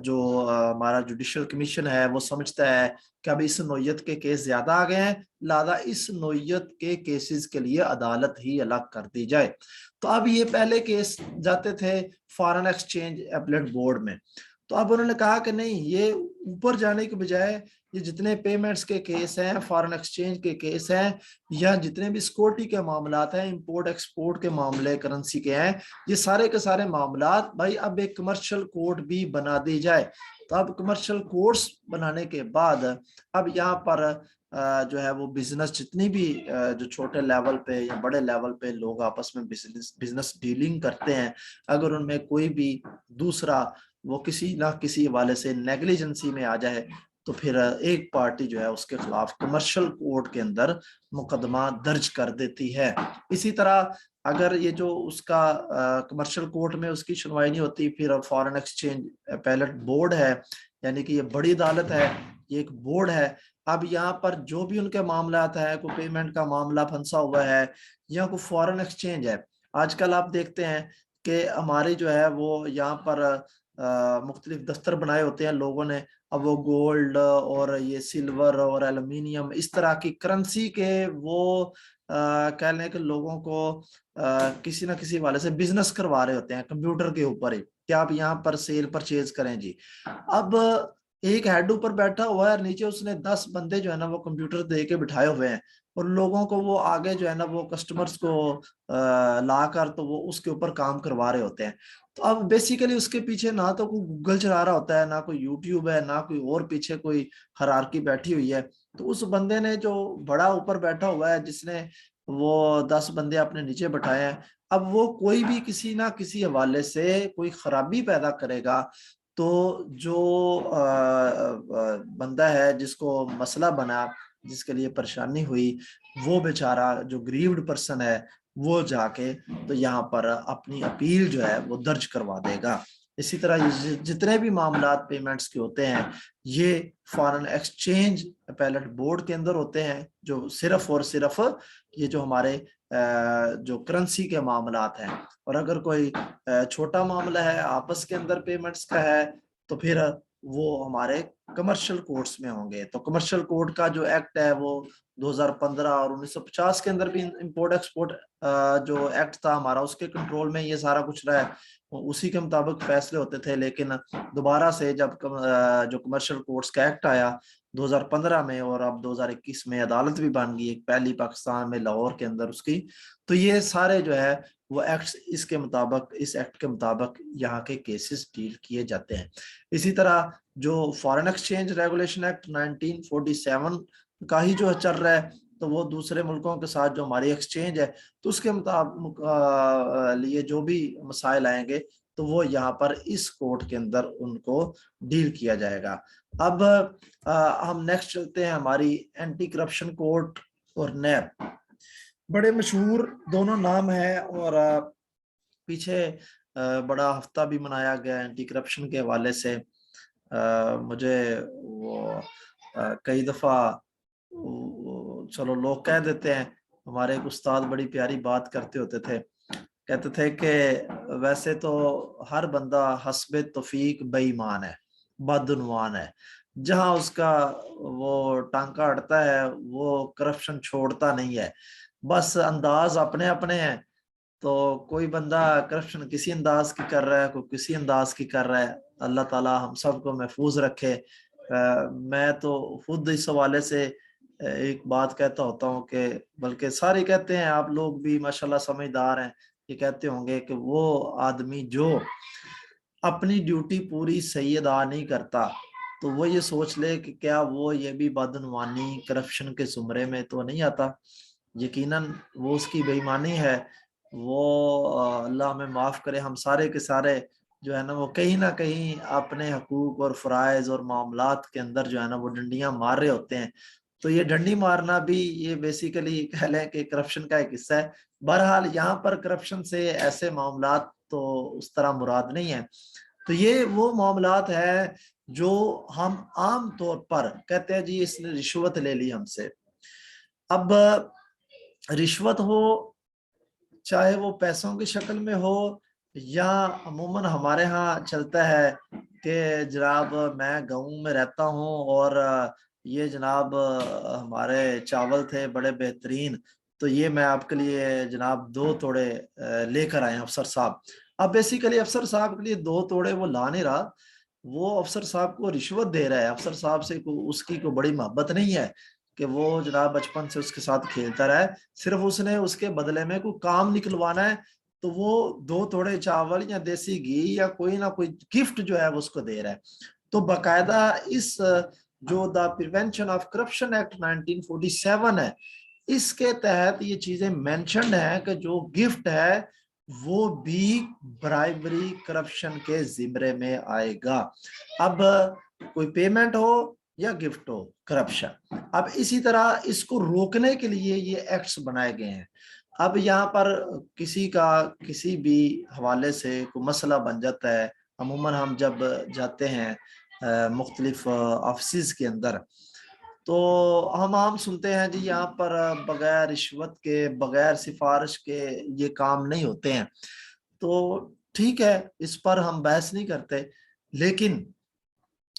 S3: جو ہمارا جوڈیشل کمیشن ہے وہ سمجھتا ہے کہ اب اس نوعیت کے کیس زیادہ آ گئے ہیں، لہذا اس نوعیت کے کیسز کے لیے عدالت ہی الگ کر دی جائے۔ تو اب یہ پہلے کیس جاتے تھے فارن ایکسچینج ایپلیٹ بورڈ میں، تو اب انہوں نے کہا کہ نہیں، یہ اوپر جانے کے بجائے یہ جتنے پیمنٹس کے کیس ہیں، فارن ایکسچینج کے کیس ہیں، یا جتنے بھی سیکورٹی کے معاملات ہیں، امپورٹ ایکسپورٹ کے معاملے کرنسی کے ہیں، یہ سارے کے سارے معاملات بھائی اب ایک کمرشل کورٹ بھی بنا دی جائے۔ تو اب کمرشل کورٹس بنانے کے بعد اب یہاں پر جو ہے وہ بزنس جتنی بھی جو چھوٹے لیول پہ یا بڑے لیول پہ لوگ آپس میں بزنس ڈیلنگ کرتے ہیں، اگر ان میں کوئی بھی دوسرا وہ کسی نہ کسی حوالے سے نیگلیجنسی میں آ جائے تو پھر ایک پارٹی جو ہے اس کے خلاف کمرشل کورٹ کے اندر مقدمہ درج کر دیتی ہے. اسی طرح اگر یہ جو اس کا کمرشل کورٹ میں اس کی سنوائی نہیں ہوتی، پھر فارن ایکسچینج اپیلٹ بورڈ ہے، یعنی کہ یہ بڑی عدالت ہے، یہ ایک بورڈ ہے. اب یہاں پر جو بھی ان کے معاملات ہیں، کوئی پیمنٹ کا معاملہ پھنسا ہوا ہے یا کوئی فارن ایکسچینج ہے، آج کل آپ دیکھتے ہیں کہ ہماری جو ہے وہ یہاں پر مختلف دفتر بنائے ہوتے ہیں لوگوں نے. اب وہ گولڈ اور یہ سلور اور ایلومینیم اس طرح کی کرنسی کے وہ کہہ لیں کہ لوگوں کو کسی نہ کسی والے سے بزنس کروا رہے ہوتے ہیں کمپیوٹر کے اوپر ہی کہ آپ یہاں پر سیل پرچیز کریں جی. اب ایک ہیڈ اوپر بیٹھا ہوا ہے اور نیچے اس نے 10 بندے جو ہے نا وہ کمپیوٹر دے کے بٹھائے ہوئے ہیں اور لوگوں کو وہ آگے جو ہے نا وہ کسٹمرز کو لا کر تو وہ اس کے اوپر کام کروا رہے ہوتے ہیں. تو اب بیسیکلی اس کے پیچھے نہ تو کوئی گوگل چلا رہا ہوتا ہے، نہ کوئی یوٹیوب ہے، نہ کوئی اور پیچھے کوئی ہرارکی بیٹھی ہوئی ہے. تو اس بندے نے جو بڑا اوپر بیٹھا ہوا ہے جس نے وہ 10 بندے اپنے نیچے بٹھائے ہیں، اب وہ کوئی بھی کسی نہ کسی حوالے سے کوئی خرابی پیدا کرے گا تو جو بندہ ہے جس کو مسئلہ بنا، جس کے لیے پریشانی ہوئی، وہ بیچارہ جو گریوڈ پرسن ہے وہ جا کے تو یہاں پر اپنی اپیل جو ہے وہ درج کروا دے گا. اسی طرح جتنے بھی معاملات پیمنٹس کے ہوتے ہیں یہ فارن ایکسچینج اپیلٹ بورڈ کے اندر ہوتے ہیں، جو صرف اور صرف یہ جو ہمارے جو کرنسی کے معاملات ہیں. اور اگر کوئی چھوٹا معاملہ ہے آپس کے اندر پیمنٹس کا ہے تو پھر وہ ہمارے کمرشل کورٹس میں ہوں گے. تو کمرشل کورٹ کا جو ایکٹ ہے وہ 2015 اور 1950 کے اندر بھی امپورٹ ایکسپورٹ جو ایکٹ تھا ہمارا اس کے کنٹرول میں یہ سارا کچھ رہا ہے، اسی کے مطابق فیصلے ہوتے تھے. لیکن دوبارہ سے جب جو کمرشل کورٹس کا ایکٹ آیا 2015 میں اور اب 2021 میں عدالت بھی بن گئی ایک پہلی پاکستان میں لاہور کے اندر اس کی، تو یہ سارے جو ہے وہ ایکٹس اس کے مطابق اس ایکٹ کے مطابق یہاں کے کیسز ڈیل کیے جاتے ہیں. اسی طرح جو فارن ایکسچینج ریگولیشن ایکٹ 1947 کا ہی جو چل رہا ہے تو وہ دوسرے ملکوں کے ساتھ جو ہماری ایکسچینج ہے تو اس کے مطابق لیے جو بھی مسائل آئیں گے تو وہ یہاں پر اس کورٹ کے اندر ان کو ڈیل کیا جائے گا. اب ہم نیکسٹ چلتے ہیں ہماری اینٹی کرپشن کورٹ اور نیب. بڑے مشہور دونوں نام ہیں اور پیچھے بڑا ہفتہ بھی منایا گیا اینٹی کرپشن کے حوالے سے. مجھے وہ کئی دفعہ چلو لوگ کہہ دیتے ہیں، ہمارے ایک استاد بڑی پیاری بات کرتے ہوتے تھے، کہتے تھے کہ ویسے تو ہر بندہ حسب توفیق بے ایمان ہے، بدعنوان ہے، جہاں اس کا وہ ٹانکا اڑتا ہے وہ کرپشن چھوڑتا نہیں ہے، بس انداز اپنے اپنے ہیں. تو کوئی بندہ کرپشن کسی انداز کی کر رہا ہے، کوئی کسی انداز کی کر رہا ہے. اللہ تعالی ہم سب کو محفوظ رکھے. میں تو خود اس حوالے سے ایک بات کہتا ہوتا ہوں کہ بلکہ سارے کہتے ہیں، آپ لوگ بھی ماشاءاللہ سمجھدار ہیں، یہ کہتے ہوں گے کہ وہ آدمی جو اپنی ڈیوٹی پوری صحیح ادا نہیں کرتا تو وہ یہ سوچ لے کہ کیا وہ یہ بھی بدعنوانی کرپشن کے زمرے میں تو نہیں آتا. یقیناً وہ اس کی بے ایمانی ہے. وہ اللہ ہمیں معاف کرے، ہم سارے کے سارے جو ہے نا وہ کہیں نہ کہیں اپنے حقوق اور فرائض اور معاملات کے اندر جو ہے نا وہ ڈنڈیاں مار رہے ہوتے ہیں. تو یہ ڈنڈی مارنا بھی یہ بیسیکلی کہہ لیں کہ کرپشن کا ایک حصہ ہے. بہرحال یہاں پر کرپشن سے ایسے معاملات تو اس طرح مراد نہیں ہے. تو یہ وہ معاملات ہے جو ہم عام طور پر کہتے ہیں جی اس نے رشوت لے لی ہم سے. اب رشوت ہو چاہے وہ پیسوں کی شکل میں ہو یا عموماً ہمارے ہاں چلتا ہے کہ جناب میں گاؤں میں رہتا ہوں اور یہ جناب ہمارے چاول تھے بڑے بہترین تو یہ میں آپ کے لیے جناب 2 توڑے لے کر آئے افسر صاحب. اب بیسیکلی افسر صاحب کے لیے 2 توڑے وہ لا نہیں رہا، وہ افسر صاحب کو رشوت دے رہا ہے. افسر صاحب سے اس کی کوئی بڑی محبت نہیں ہے کہ وہ جناب بچپن سے اس کے ساتھ کھیلتا رہا ہے، صرف اس نے اس کے بدلے میں کوئی کام نکلوانا ہے تو وہ 2 توڑے چاول یا دیسی گھی یا کوئی نہ کوئی گفٹ جو ہے اس کو دے رہا ہے. تو باقاعدہ اس جو the prevention of corruption act 1947 ہے اس کے تحت یہ چیزیں مینشنڈ ہیں کہ جو گفٹ ہے وہ بھی برائبری کرپشن کے زمرے میں آئے گا. اب کوئی پیمنٹ ہو یا گفٹ ہو کرپشن. اب اسی طرح اس کو روکنے کے لیے یہ ایکٹس بنائے گئے ہیں. اب یہاں پر کسی کا کسی بھی حوالے سے کوئی مسئلہ بن جاتا ہے, عموماً ہم جب جاتے ہیں مختلف آفسز کے اندر تو ہم عام سنتے ہیں جی یہاں پر بغیر رشوت کے بغیر سفارش کے یہ کام نہیں ہوتے ہیں. تو ٹھیک ہے, اس پر ہم بحث نہیں کرتے, لیکن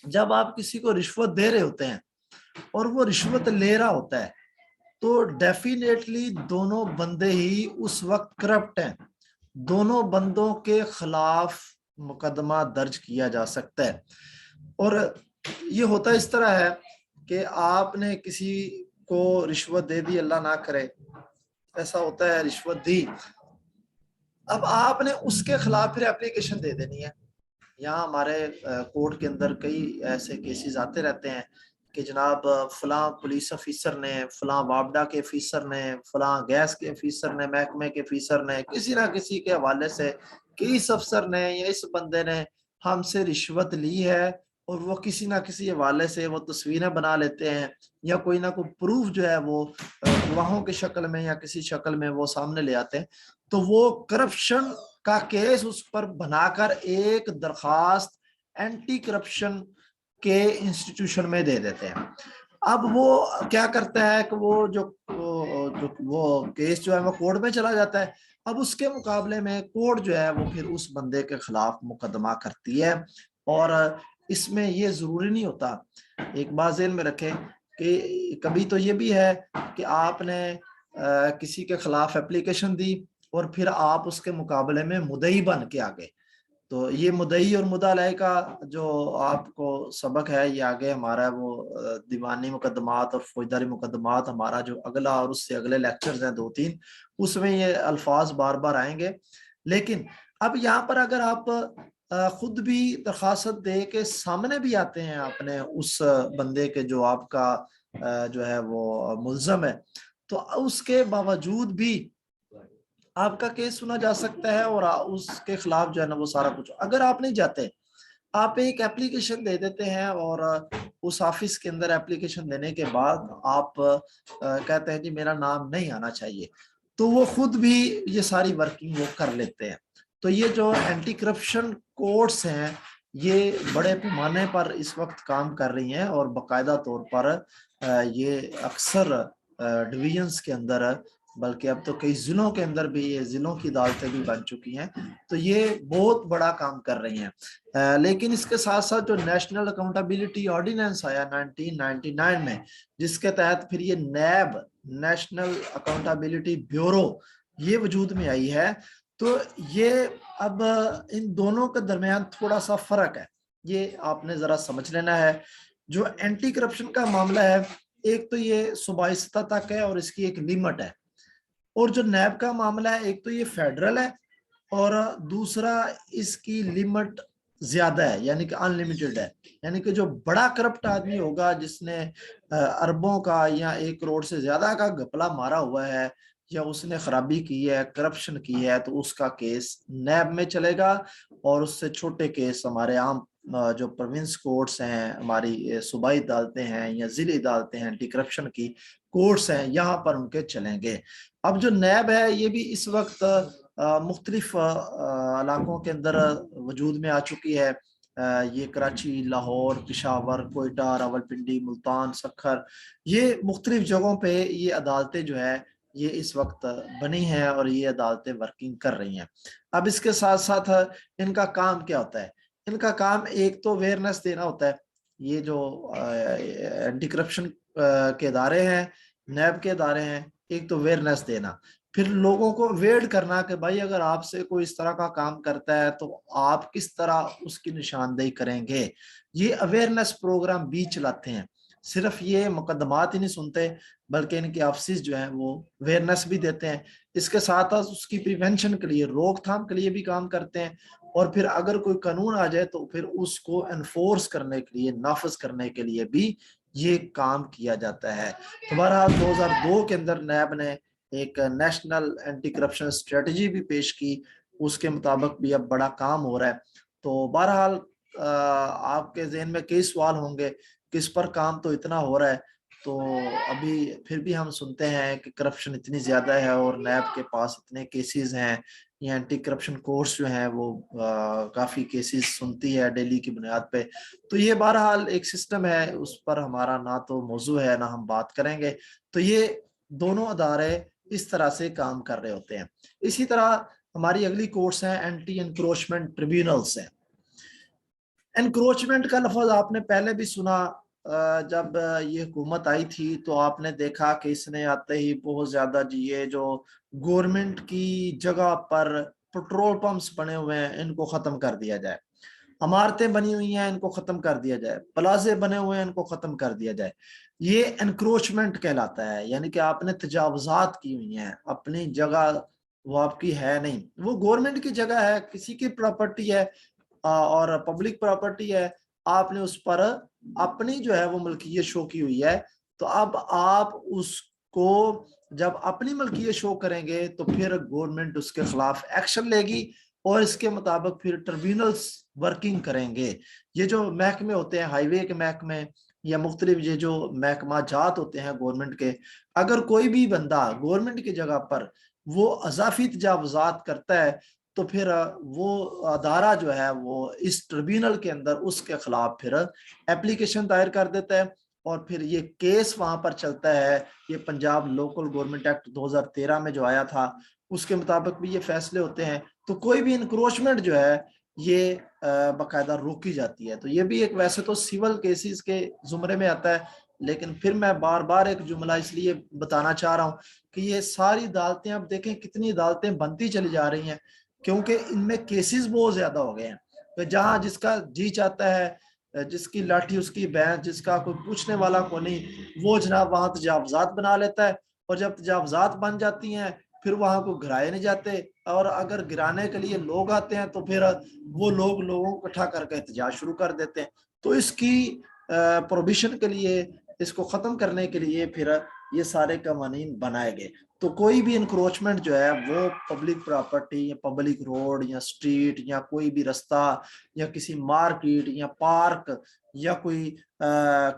S3: جب آپ کسی کو رشوت دے رہے ہوتے ہیں اور وہ رشوت لے رہا ہوتا ہے تو ڈیفینیٹلی دونوں بندے ہی اس وقت کرپٹ ہیں. دونوں بندوں کے خلاف مقدمہ درج کیا جا سکتا ہے. اور یہ ہوتا اس طرح ہے کہ آپ نے کسی کو رشوت دے دی, اللہ نہ کرے ایسا ہوتا ہے, رشوت دی, اب آپ نے اس کے خلاف پھر اپلیکیشن دے دینی ہے. یہاں ہمارے کورٹ کے اندر کئی ایسے کیسز آتے رہتے ہیں کہ جناب فلاں پولیس افیسر نے, فلاں وابڈا کے افیسر نے, فلاں گیس کے افیسر نے, محکمے کے افیسر نے, کسی نہ کسی کے حوالے سے کہ اس افسر نے یا اس بندے نے ہم سے رشوت لی ہے, اور وہ کسی نہ کسی حوالے سے وہ تصویریں بنا لیتے ہیں یا کوئی نہ کوئی پروف جو ہے وہ گواہوں کی شکل میں یا کسی شکل میں وہ سامنے لے آتے ہیں. تو وہ کرپشن کا کیس اس پر بنا کر ایک درخواست اینٹی کرپشن کے انسٹیٹیوشن میں دے دیتے ہیں. اب وہ کیا کرتا ہے کہ وہ کیس جو ہے وہ کورٹ میں چلا جاتا ہے. اب اس کے مقابلے میں کورٹ جو ہے وہ پھر اس بندے کے خلاف مقدمہ کرتی ہے. اور اس میں یہ ضروری نہیں ہوتا, ایک بات ذہن میں رکھیں کہ کبھی تو یہ بھی ہے کہ آپ نے کسی کے خلاف اپلیکیشن دی اور پھر آپ اس کے مقابلے میں مدعی بن کے آگے. تو یہ مدعی اور مدعا علیہ کا جو آپ کو سبق ہے یہ آگے ہمارا وہ دیوانی مقدمات اور فوجداری مقدمات ہمارا جو اگلا اور اس سے اگلے لیکچرز ہیں 2-3, اس میں یہ الفاظ بار بار آئیں گے. لیکن اب یہاں پر اگر آپ خود بھی درخواست دے کے سامنے بھی آتے ہیں اپنے اس بندے کے جو آپ کا جو ہے وہ ملزم ہے, تو اس کے باوجود بھی آپ کا کیس سنا جا سکتا ہے اور اس کے خلاف جو ہے نا وہ سارا کچھ. اگر آپ نہیں جاتے, آپ ایک اپلیکیشن دے دیتے ہیں اور اس آفس کے اندر اپلیکیشن دینے کے بعد آپ کہتے ہیں جی میرا نام نہیں آنا چاہیے, تو وہ خود بھی یہ ساری ورکنگ وہ کر لیتے ہیں. تو یہ جو اینٹی کرپشن کورٹس ہیں یہ بڑے پیمانے پر اس وقت کام کر رہی ہیں اور باقاعدہ طور پر یہ اکثر ڈویژنز کے اندر, بلکہ اب تو کئی ضلعوں کے اندر بھی یہ ضلعوں کی عدالتیں بھی بن چکی ہیں. تو یہ بہت بڑا کام کر رہی ہیں. لیکن اس کے ساتھ ساتھ جو نیشنل اکاؤنٹیبلٹی آرڈیننس آیا 1999 میں, جس کے تحت پھر یہ نیب نیشنل اکاؤنٹیبلٹی بیورو یہ وجود میں آئی ہے, تو یہ اب ان دونوں کے درمیان تھوڑا سا فرق ہے, یہ آپ نے ذرا سمجھ لینا ہے. جو اینٹی کرپشن کا معاملہ ہے ایک تو یہ صوبائی سطح تک ہے اور اس کی ایک لیمٹ ہے, اور جو نیب کا معاملہ ہے ایک تو یہ فیڈرل ہے اور دوسرا اس کی لیمٹ زیادہ ہے, یعنی کہ ان لمیٹڈ ہے. یعنی کہ جو بڑا کرپٹ آدمی ہوگا جس نے اربوں کا یا 1 کروڑ سے زیادہ کا گھپلا مارا ہوا ہے یا اس نے خرابی کی ہے, کرپشن کی ہے, تو اس کا کیس نیب میں چلے گا. اور اس سے چھوٹے کیس ہمارے عام جو پروونس کورٹس ہیں, ہماری صوبائی عدالتیں ہیں یا ضلعی عدالتیں ہیں, اینٹی کرپشن کی کورٹس ہیں, یہاں پر ان کے چلیں گے. اب جو نیب ہے یہ بھی اس وقت مختلف علاقوں کے اندر وجود میں آ چکی ہے. یہ کراچی, لاہور, پشاور, کوئٹہ, راولپنڈی, ملتان, سکھر, یہ مختلف جگہوں پہ یہ عدالتیں جو ہے یہ اس وقت بنی ہیں اور یہ عدالتیں ورکنگ کر رہی ہیں. اب اس کے ساتھ ساتھ ان کا کام کیا ہوتا ہے؟ ان کا کام ایک تو اویئرنیس دینا ہوتا ہے. یہ جو اینٹی کرپشن کے ادارے ہیں, نیب کے ادارے ہیں, ایک تو اویئرنیس دینا, پھر لوگوں کو اویئر کرنا کہ بھائی اگر آپ سے کوئی اس طرح کا کام کرتا ہے تو آپ کس طرح اس کی نشاندہی کریں گے. یہ اویئرنیس پروگرام بھی چلاتے ہیں. صرف یہ مقدمات ہی نہیں سنتے بلکہ ان کے آفسز جو ہیں وہ اویئرنیس بھی دیتے ہیں. اس کے ساتھ اس کی پریونشن کے لیے, روک تھام کے لیے بھی کام کرتے ہیں. اور پھر اگر کوئی قانون آ جائے تو پھر اس کو انفورس کرنے کے لیے, نافذ کرنے کے لیے بھی یہ کام کیا جاتا ہے. تو بہرحال 2002 کے اندر نیب نے ایک نیشنل اینٹی کرپشن اسٹریٹجی بھی پیش کی, اس کے مطابق بھی اب بڑا کام ہو رہا ہے. تو بہرحال آپ کے ذہن میں کئی سوال ہوں گے کہ اس پر کام تو اتنا ہو رہا ہے، تو ابھی پھر بھی ہم سنتے ہیں کہ کرپشن اتنی زیادہ ہے اور نیب کے پاس اتنے کیسز ہیں، یہ اینٹی کرپشن کورس جو ہیں وہ کافی کیسز سنتی ہے ڈیلی کی بنیاد پہ. تو یہ بہرحال ایک سسٹم ہے، اس پر ہمارا نہ تو موضوع ہے نہ ہم بات کریں گے. تو یہ دونوں ادارے اس طرح سے کام کر رہے ہوتے ہیں. اسی طرح ہماری اگلی کورس ہے اینٹی انکروچمنٹ ٹریبیونلز ہیں. انکروچمنٹ کا لفظ آپ نے پہلے بھی سنا، جب یہ حکومت آئی تھی تو آپ نے دیکھا کہ اس نے آتے ہی بہت زیادہ یہ جو گورنمنٹ کی جگہ پر پٹرول پمپس بنے ہوئے ہیں ان کو ختم کر دیا جائے، عمارتیں بنی ہوئی ہیں ان کو ختم کر دیا جائے، پلازے بنے ہوئے ہیں ان کو ختم کر دیا جائے. یہ انکروچمنٹ کہلاتا ہے، یعنی کہ آپ نے تجاوزات کی ہوئی ہیں، اپنی جگہ وہ آپ کی ہے نہیں، وہ گورنمنٹ کی جگہ ہے، کسی کی پراپرٹی ہے اور پبلک پراپرٹی ہے، آپ نے اس پر اپنی جو ہے وہ ملکیت شو کی ہوئی ہے. تو اب آپ اس کو جب اپنی ملکیت شو کریں گے تو پھر گورنمنٹ اس کے خلاف ایکشن لے گی اور اس کے مطابق پھر ٹربیونلز ورکنگ کریں گے. یہ جو محکمے ہوتے ہیں، ہائی وے کے محکمے یا مختلف یہ جو محکمہ جات ہوتے ہیں گورنمنٹ کے، اگر کوئی بھی بندہ گورنمنٹ کی جگہ پر وہ اضافی تجاوزات کرتا ہے تو پھر وہ ادارہ جو ہے وہ اس ٹربیونل کے اندر اس کے خلاف پھر اپلیکیشن دائر کر دیتا ہے اور پھر یہ کیس وہاں پر چلتا ہے. یہ پنجاب لوکل گورنمنٹ ایکٹ 2013 میں جو آیا تھا اس کے مطابق بھی یہ فیصلے ہوتے ہیں. تو کوئی بھی انکروچمنٹ جو ہے یہ باقاعدہ روکی جاتی ہے. تو یہ بھی ایک ویسے تو سول کیسز کے زمرے میں آتا ہے، لیکن پھر میں بار بار ایک جملہ اس لیے بتانا چاہ رہا ہوں کہ یہ ساری عدالتیں اب دیکھیں کتنی عدالتیں بنتی چلی جا رہی ہیں، کیونکہ ان میں کیسز بہت زیادہ ہو گئے ہیں. جہاں جس کا جی چاہتا ہے، جس کی لاٹھی اس کی بھینس، جس کا کوئی پوچھنے والا کو نہیں، وہ جناب وہاں تجاوزات بنا لیتا ہے. اور جب تجاوزات بن جاتی ہیں پھر وہاں کو گرائے نہیں جاتے، اور اگر گرانے کے لیے لوگ آتے ہیں تو پھر وہ لوگ لوگوں کو اکٹھا کر کے احتجاج شروع کر دیتے ہیں. تو اس کی پروہیبیشن کے لیے، اس کو ختم کرنے کے لیے پھر یہ سارے قوانین بنائے گئے. تو کوئی بھی انکروچمنٹ جو ہے وہ پبلک پراپرٹی یا پبلک روڈ یا سٹریٹ یا کوئی بھی رستہ یا کسی مارکیٹ یا پارک یا کوئی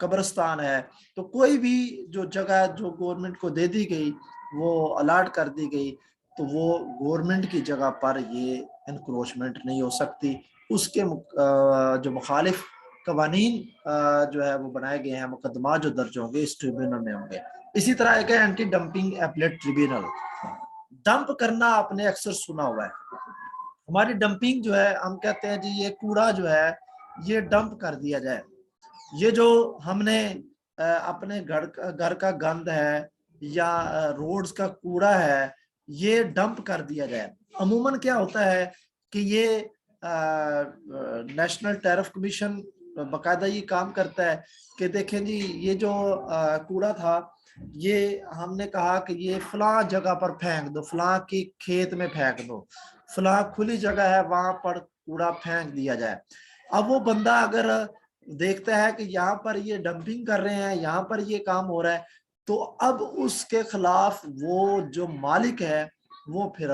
S3: قبرستان ہے، تو کوئی بھی جو جگہ جو گورنمنٹ کو دے دی گئی، وہ الاٹ کر دی گئی، تو وہ گورنمنٹ کی جگہ پر یہ انکروچمنٹ نہیں ہو سکتی. اس کے جو مخالف قوانین جو ہے وہ بنائے گئے ہیں، مقدمات جو درج ہوں گے اس ٹریبیونل میں ہوں گے. اسی طرح ایک ہے anti dumping appellate tribunal. Dump کرنا آپ نے اکثر سنا ہوا ہے. ہماری ڈمپنگ جو ہے، ہم کہتے ہیں جی یہ کوڑا جو ہے یہ ڈمپ کر دیا جائے. یہ جو ہم نے اپنے گھر کا گند ہے یا روڈز کا کوڑا ہے یہ ڈمپ کر دیا جائے. عموماً کیا ہوتا ہے کہ یہ نیشنل ٹیرف کمیشن باقاعدہ یہ کام کرتا ہے کہ دیکھیں جی یہ جو کوڑا تھا یہ ہم نے کہا کہ یہ فلاں جگہ پر پھینک دو، فلاں کی کھیت میں پھینک دو، فلاں کھلی جگہ ہے وہاں پر کوڑا پھینک دیا جائے. اب وہ بندہ اگر دیکھتا ہے کہ یہاں پر یہ ڈمپنگ کر رہے ہیں، یہاں پر یہ کام ہو رہا ہے، تو اب اس کے خلاف وہ جو مالک ہے وہ پھر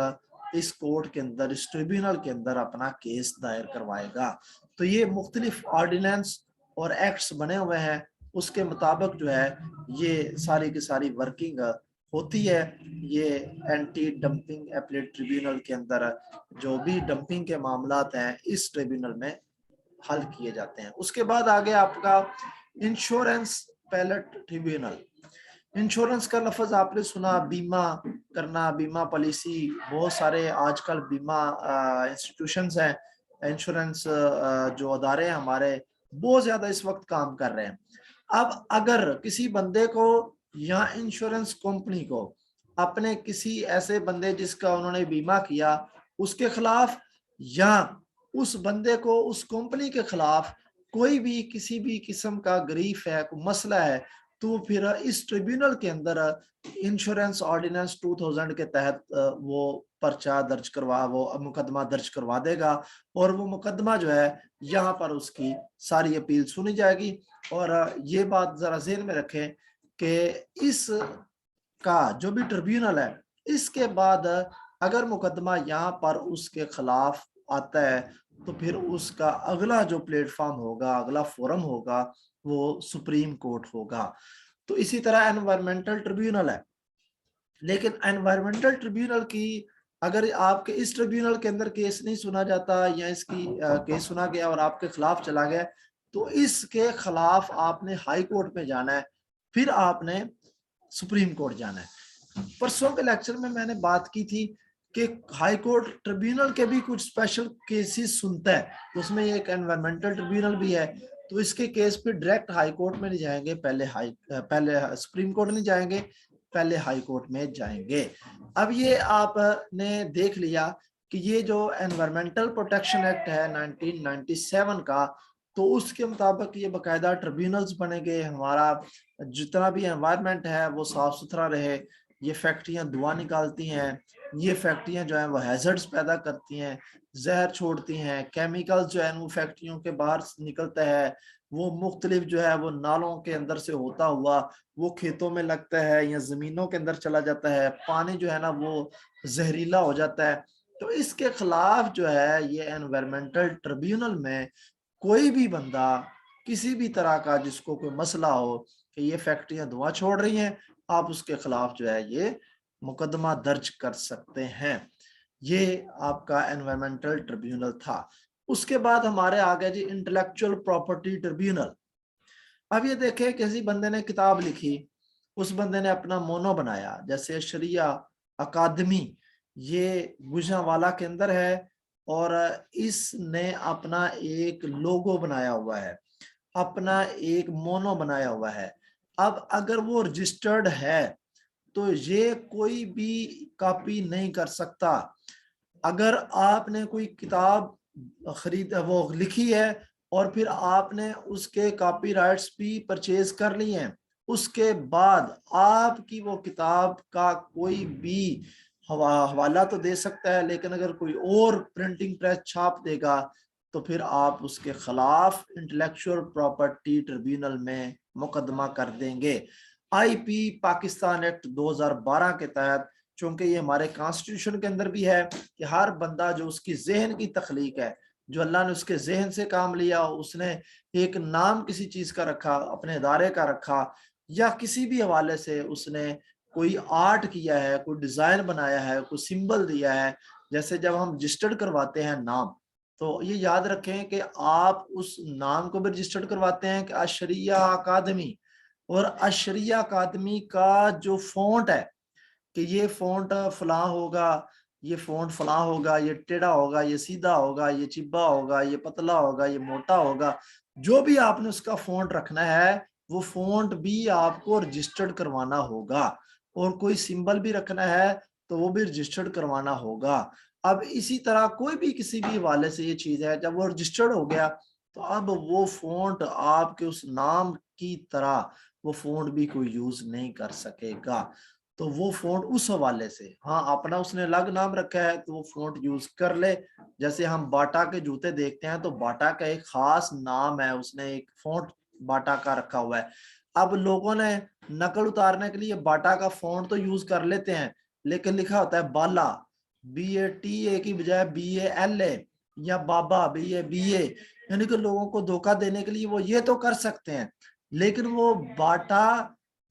S3: اس کورٹ کے اندر، اس ٹریبیونل کے اندر اپنا کیس دائر کروائے گا. تو یہ مختلف آرڈیننس اور ایکٹس بنے ہوئے ہیں، اس کے مطابق جو ہے یہ ساری کی ساری ورکنگ ہوتی ہے. یہ اینٹی ڈمپنگ اپیلیٹ ٹریبیونل کے اندر جو بھی ڈمپنگ کے معاملات ہیں اس ٹریبیونل میں حل کیے جاتے ہیں. اس کے بعد آگے آپ کا انشورنس اپیلیٹ ٹریبیونل. انشورنس کا لفظ آپ نے سنا، بیمہ کرنا، بیمہ پالیسی. بہت سارے آج کل بیمہ انسٹیٹیوشنز ہیں، انشورنس جو ادارے ہیں ہمارے بہت زیادہ اس وقت کام کر رہے ہیں. اب اگر کسی بندے کو یا انشورنس کمپنی کو اپنے کسی ایسے بندے جس کا انہوں نے بیمہ کیا اس کے خلاف یا اس بندے کو اس کمپنی کے خلاف کوئی بھی کسی بھی قسم کا گریف ہے، کوئی مسئلہ ہے، تو پھر اس ٹریبیونل کے اندر انشورنس آرڈیننس 2000 کے تحت وہ پرچہ درج وہ مقدمہ درج کروا دے گا، اور وہ مقدمہ جو ہے یہاں پر اس کی ساری اپیل سنی جائے گی. اور یہ بات ذرا ذہن میں رکھیں کہ اس کا جو بھی ٹریبیونل ہے اس کے بعد اگر مقدمہ یہاں پر اس کے خلاف آتا ہے تو پھر اس کا اگلا جو پلیٹ فارم ہوگا, اگلا فورم ہوگا, وہ سپریم کورٹ ہوگا. تو اسی طرح انوائرمنٹل ٹریبیونل ہے, لیکن انوائرمنٹل ٹریبیونل کی اگر آپ کے اس ٹریبیونل کے اندر کیس نہیں سنا جاتا یا اس کی کیس سنا گیا اور آپ کے خلاف چلا گیا تو اس کے خلاف آپ نے ہائی کورٹ میں جانا ہے, پھر آپ نے سپریم کورٹ جانا ہے. پرسوں کے لیکچر میں نے بات کی تھی کہ ہائی کورٹ ٹریبیونل کے بھی کچھ اسپیشل کیسز سنتا ہے, اس میں ایک انوائرمنٹل ٹریبیونل بھی ہے, تو اس کے کیس پہ ڈائریکٹ ہائی کورٹ میں نہیں جائیں گے, پہلے سپریم کورٹ نہیں جائیں گے, پہلے ہائی کورٹ میں جائیں گے. اب یہ آپ نے دیکھ لیا کہ یہ جو انوائرمنٹل پروٹیکشن ایکٹ ہے 1997 کا, تو اس کے مطابق یہ باقاعدہ ٹریبیونلز بنے گے, ہمارا جتنا بھی انوائرمنٹ ہے وہ صاف ستھرا رہے. یہ فیکٹریاں دھواں نکالتی ہیں, یہ فیکٹریاں جو ہیں وہ ہیزرڈز پیدا کرتی ہیں, زہر چھوڑتی ہیں, کیمیکل جو ہے وہ فیکٹریوں کے باہر نکلتا ہے, وہ مختلف جو ہے وہ نالوں کے اندر سے ہوتا ہوا وہ کھیتوں میں لگتا ہے یا زمینوں کے اندر چلا جاتا ہے, پانی جو ہے نا وہ زہریلا ہو جاتا ہے. تو اس کے خلاف جو ہے یہ انوائرمنٹل ٹریبیونل میں کوئی بھی بندہ کسی بھی طرح کا جس کو کوئی مسئلہ ہو کہ یہ فیکٹریاں دھواں چھوڑ رہی ہیں, آپ اس کے خلاف جو ہے یہ مقدمہ درج کر سکتے ہیں. یہ آپ کا انوائرمنٹل ٹریبیونل تھا. اس کے بعد ہمارے آگے جی انٹلیکچوئل پراپرٹی ٹریبیونل. اب یہ دیکھیں کسی بندے نے کتاب لکھی, اس بندے نے اپنا مونو بنایا, جیسے شریعہ اکادمی یہ گوجرانوالا کے اندر ہے, اور اس نے اپنا ایک لوگو بنایا ہوا ہے, اپنا ایک مونو بنایا ہوا ہے. اب اگر وہ رجسٹرڈ ہے تو یہ کوئی بھی کاپی نہیں کر سکتا. اگر آپ نے کوئی کتاب وہ لکھی ہے اور پھر آپ نے اس کے کاپی رائٹس بھی پرچیز کر لی ہیں, اس کے بعد آپ کی وہ کتاب کا کوئی بھی حوالہ تو دے سکتا ہے, لیکن اگر کوئی اور پرنٹنگ پریس چھاپ دے گا تو پھر آپ اس کے خلاف انٹلیکچوئل پراپرٹی ٹریبیونل میں مقدمہ کر دیں گے. آئی پی پاکستان ایکٹ 2012 کے تحت, چونکہ یہ ہمارے کانسٹیٹیوشن کے اندر بھی ہے کہ ہر بندہ جو اس کی ذہن کی تخلیق ہے, جو اللہ نے اس کے ذہن سے کام لیا, اس نے ایک نام کسی چیز کا رکھا, اپنے ادارے کا رکھا, یا کسی بھی حوالے سے اس نے کوئی آرٹ کیا ہے, کوئی ڈیزائن بنایا ہے, کوئی سمبل دیا ہے. جیسے جب ہم رجسٹرڈ کرواتے ہیں نام, تو یہ یاد رکھیں کہ آپ اس نام کو بھی رجسٹرڈ کرواتے ہیں کہ اشریہ اکادمی, اور اشریہ اکادمی کا جو فونٹ ہے کہ یہ فونٹ فلاں ہوگا, یہ فونٹ فلاں ہوگا, یہ ٹیڑھا ہوگا, یہ سیدھا ہوگا, یہ چبا ہوگا, یہ پتلا ہوگا, یہ موٹا ہوگا, جو بھی آپ نے اس کا فونٹ رکھنا ہے وہ فونٹ بھی آپ کو رجسٹرڈ کروانا ہوگا, اور کوئی سمبل بھی رکھنا ہے تو وہ بھی رجسٹرڈ کروانا ہوگا. اب اسی طرح کوئی بھی کسی بھی حوالے سے یہ چیز ہے, جب وہ رجسٹرڈ ہو گیا تو اب وہ فونٹ آپ کے اس نام کی طرح وہ فونٹ بھی کوئی یوز نہیں کر سکے گا. تو وہ فونٹ اس حوالے سے, ہاں اپنا اس نے الگ نام رکھا ہے تو وہ فونٹ یوز کر لے. جیسے ہم باٹا کے جوتے دیکھتے ہیں تو باٹا کا ایک خاص نام ہے, اس نے ایک فونٹ باٹا کا رکھا ہوا ہے. اب لوگوں نے نقل اتارنے کے لیے باٹا کا فونٹ تو یوز کر لیتے ہیں, لیکن لکھا ہوتا ہے بالا, BATA کی بجائے BALA, یا بابا BA, یعنی کہ لوگوں کو دھوکہ دینے کے لیے وہ یہ تو کر سکتے ہیں لیکن وہ باٹا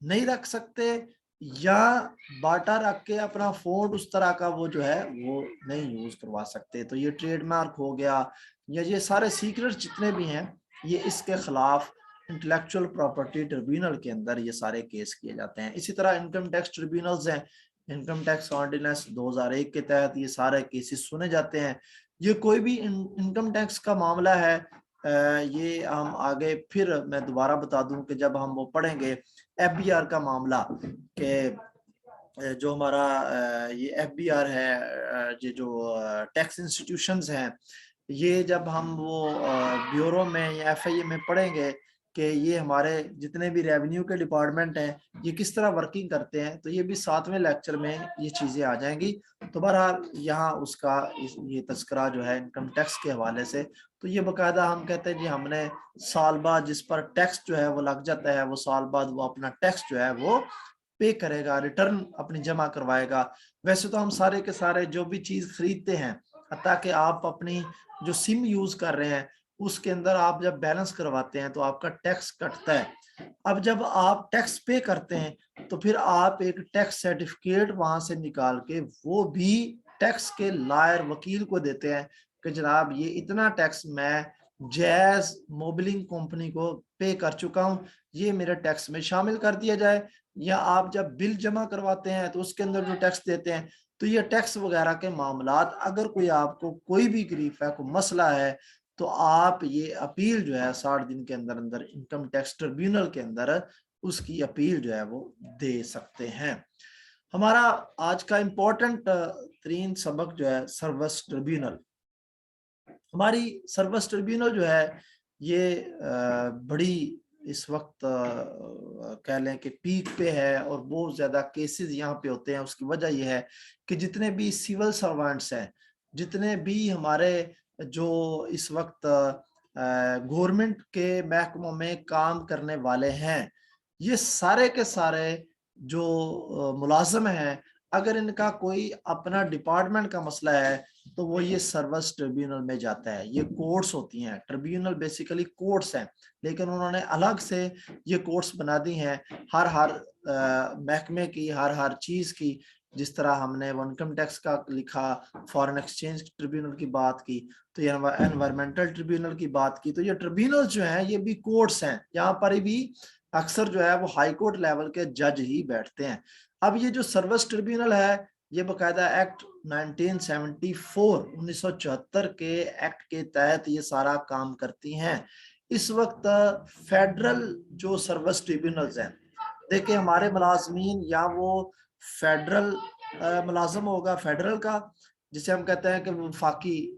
S3: نہیں رکھ سکتے, یا باٹا رکھ کے اپنا فونٹ اس طرح کا وہ جو ہے وہ نہیں یوز کروا سکتے. تو یہ ٹریڈ مارک ہو گیا, یا یہ سارے سیکرٹ جتنے بھی ہیں یہ اس کے خلاف انٹلیکچوئل پراپرٹی ٹریبیونل کے اندر یہ سارے کیس کیے جاتے ہیں. اسی طرح انکم ٹیکس ٹریبیونلز ہیں, انکم ٹیکس آرڈیننس 2001 کے تحت یہ سارے کیسز سنے جاتے ہیں. یہ کوئی بھی انکم ٹیکس کا معاملہ ہے, یہ ہم آگے پھر میں دوبارہ بتا دوں کہ جب ہم وہ پڑھیں گے FBR کا معاملہ, کہ جو ہمارا یہ FBR ہے, یہ جو ٹیکس انسٹیٹیوشنز ہیں, یہ جب ہم وہ بیورو میں یا FIA میں پڑھیں گے کہ یہ ہمارے جتنے بھی ریونیو کے ڈپارٹمنٹ ہیں یہ کس طرح ورکنگ کرتے ہیں, تو یہ بھی 7ویں لیکچر میں یہ چیزیں آ جائیں گی. تو بہرحال یہاں اس کا یہ تذکرہ جو ہے انکم ٹیکس کے حوالے سے, تو یہ باقاعدہ ہم کہتے ہیں جی ہم نے سال بعد جس پر ٹیکس جو ہے وہ لگ جاتا ہے وہ سال بعد وہ اپنا ٹیکس جو ہے وہ پے کرے گا, ریٹرن اپنی جمع کروائے گا. ویسے تو ہم سارے کے سارے جو بھی چیز خریدتے ہیں حتیٰ کہ آپ اپنی جو سم یوز کر رہے ہیں اس کے اندر آپ جب بیلنس کرواتے ہیں تو آپ کا ٹیکس کٹتا ہے. اب جب آپ ٹیکس پے کرتے ہیں تو پھر آپ ایک ٹیکس سرٹیفکیٹ وہاں سے نکال کے وہ بھی ٹیکس کے لائر وکیل کو دیتے ہیں کہ جناب یہ اتنا ٹیکس میں جیز موبلنگ کمپنی کو پے کر چکا ہوں، یہ میرے ٹیکس میں شامل کر دیا جائے. یا آپ جب بل جمع کرواتے ہیں تو اس کے اندر جو ٹیکس دیتے ہیں تو یہ ٹیکس وغیرہ کے معاملات اگر کوئی آپ کو کوئی بھی گریف ہے، کوئی مسئلہ ہے، تو آپ یہ اپیل جو ہے 60 دن کے اندر اندر انکم ٹیکس ٹریبیونل کے اندر اس کی اپیل جو ہے وہ دے سکتے ہیں. ہمارا آج کا امپورٹنٹ ترین سبق جو ہے سروس ٹریبیونل. ہماری سروس ٹریبیونل جو ہے یہ بڑی اس وقت کہہ لیں کہ پیک پہ ہے اور بہت زیادہ کیسز یہاں پہ ہوتے ہیں. اس کی وجہ یہ ہے کہ جتنے بھی سول سروانٹس ہیں، جتنے بھی ہمارے جو اس وقت گورنمنٹ کے محکموں میں کام کرنے والے ہیں، یہ سارے کے سارے جو ملازم ہیں، اگر ان کا کوئی اپنا ڈپارٹمنٹ کا مسئلہ ہے تو وہ یہ سروس ٹریبیونل میں جاتا ہے. یہ کورٹس ہوتی ہیں، ٹریبیونل بیسیکلی کورٹس ہیں، لیکن انہوں نے الگ سے یہ کورٹس بنا دی ہیں ہر محکمے کی، ہر چیز کی. جس طرح ہم نے انکم ٹیکس کا لکھا، فارن ایکسچینج ٹریبیونل کی بات کی، تو یہ انوائرمنٹل ٹریبیونل کی بات کی. تو یہ ٹریبیونل جو ہیں یہ بھی کورٹس ہیں. یہاں پر بھی اکثر جو ہے وہ ہائی کورٹ لیول کے جج ہی بیٹھتے ہیں. اب یہ جو سروس ٹریبیونل ہے یہ باقاعدہ ایکٹ 1974 کے ایکٹ کے تحت یہ سارا کام کرتی ہیں. اس وقت فیڈرل جو سروس ٹریبیونلز ہیں، دیکھیں ہمارے ملازمین یا وہ فیڈرل ملازم ہوگا فیڈرل کا، جسے ہم کہتے ہیں کہ وفاقی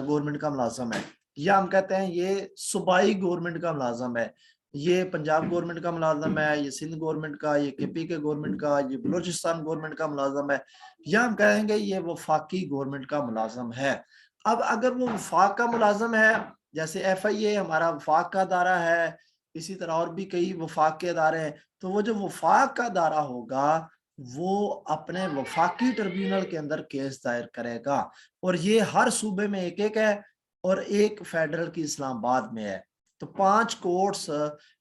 S3: گورنمنٹ کا ملازم ہے، یا ہم کہتے ہیں یہ صوبائی گورنمنٹ کا ملازم ہے، یہ پنجاب گورنمنٹ کا ملازم ہے، یہ سندھ گورنمنٹ کا، یہ کے پی کے گورنمنٹ کا، یہ بلوچستان گورنمنٹ کا ملازم ہے، یا ہم کہیں گے یہ وفاقی گورنمنٹ کا ملازم ہے. اب اگر وہ وفاق کا ملازم ہے، جیسے ایف آئی اے ہمارا وفاق کا ادارہ ہے، اسی طرح اور بھی کئی وفاق کے ادارے ہیں، تو وہ جو وفاق کا ادارہ ہوگا وہ اپنے وفاقی ٹریبیونل کے اندر کیس دائر کرے گا. اور یہ ہر صوبے میں ایک ایک ہے اور ایک فیڈرل کی اسلام آباد میں ہے. تو 5 کورٹس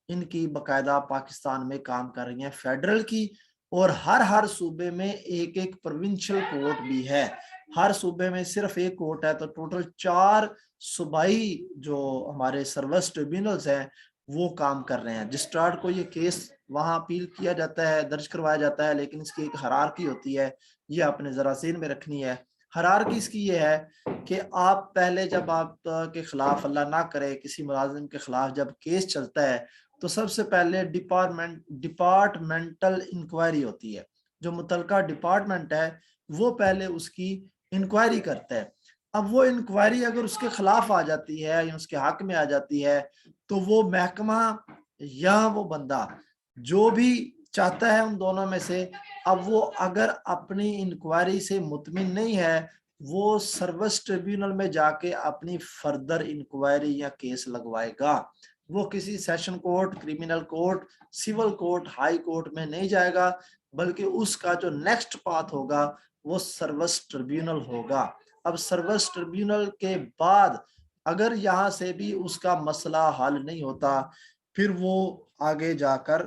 S3: ان کی باقاعدہ پاکستان میں کام کر رہی ہیں فیڈرل کی، اور ہر صوبے میں ایک ایک پروونشل کورٹ بھی ہے. ہر صوبے میں صرف ایک کورٹ ہے، تو ٹوٹل 4 صوبائی جو ہمارے سروس ٹریبیونلز ہیں وہ کام کر رہے ہیں. رجسٹرار کو یہ کیس وہاں اپیل کیا جاتا ہے، درج کروایا جاتا ہے، لیکن اس کی ایک ہرارکی ہوتی ہے، یہ اپنے ذرا ذہن میں رکھنی ہے. ہرارکی اس کی یہ ہے کہ آپ پہلے جب آپ کے خلاف اللہ نہ کرے کسی ملازم کے خلاف جب کیس چلتا ہے تو سب سے پہلے ڈپارٹمنٹل انکوائری ہوتی ہے. جو متعلقہ ڈپارٹمنٹ ہے وہ پہلے اس کی انکوائری کرتا ہے. اب وہ انکوائری اگر اس کے خلاف آ جاتی ہے یا اس کے حق میں آ جاتی ہے تو وہ محکمہ یا وہ بندہ جو بھی چاہتا ہے ان دونوں میں سے، اب وہ اگر اپنی انکوائری سے مطمئن نہیں ہے وہ سروس ٹریبیونل میں جا کے اپنی فردر انکوائری یا کیس لگوائے گا. وہ کسی session court, criminal court, civil court, high court میں نہیں جائے گا، بلکہ اس کا جو نیکسٹ پاتھ ہوگا وہ سروس ٹریبیونل ہوگا. اب سروس ٹریبیونل کے بعد اگر یہاں سے بھی اس کا مسئلہ حل نہیں ہوتا پھر وہ آگے جا کر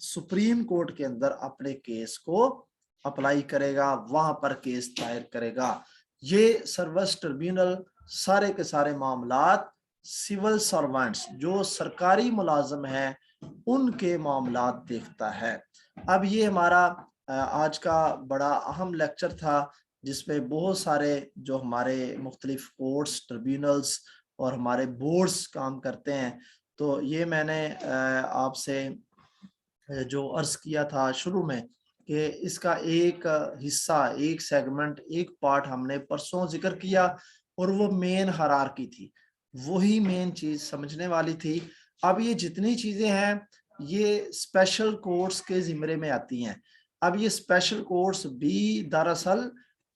S3: سپریم کورٹ کے اندر اپنے کیس کو اپلائی کرے گا، وہاں پر کیس دائر کرے گا. یہ سروس ٹریبیونل سارے کے سارے معاملات سول سروانٹس جو سرکاری ملازم ہیں ان کے معاملات دیکھتا ہے. اب یہ ہمارا آج کا بڑا اہم لیکچر تھا جس میں بہت سارے جو ہمارے مختلف کورٹس، ٹریبیونلز اور ہمارے بورڈز کام کرتے ہیں. تو یہ میں نے آپ سے جو عرض کیا تھا شروع میں کہ اس کا ایک حصہ، ایک سیگمنٹ، ایک پارٹ ہم نے پرسوں ذکر کیا اور وہ مین ہرارکی تھی، وہی مین چیز سمجھنے والی تھی. اب یہ جتنی چیزیں ہیں یہ اسپیشل کورٹس کے زمرے میں آتی ہیں. اب یہ اسپیشل کورٹس بھی دراصل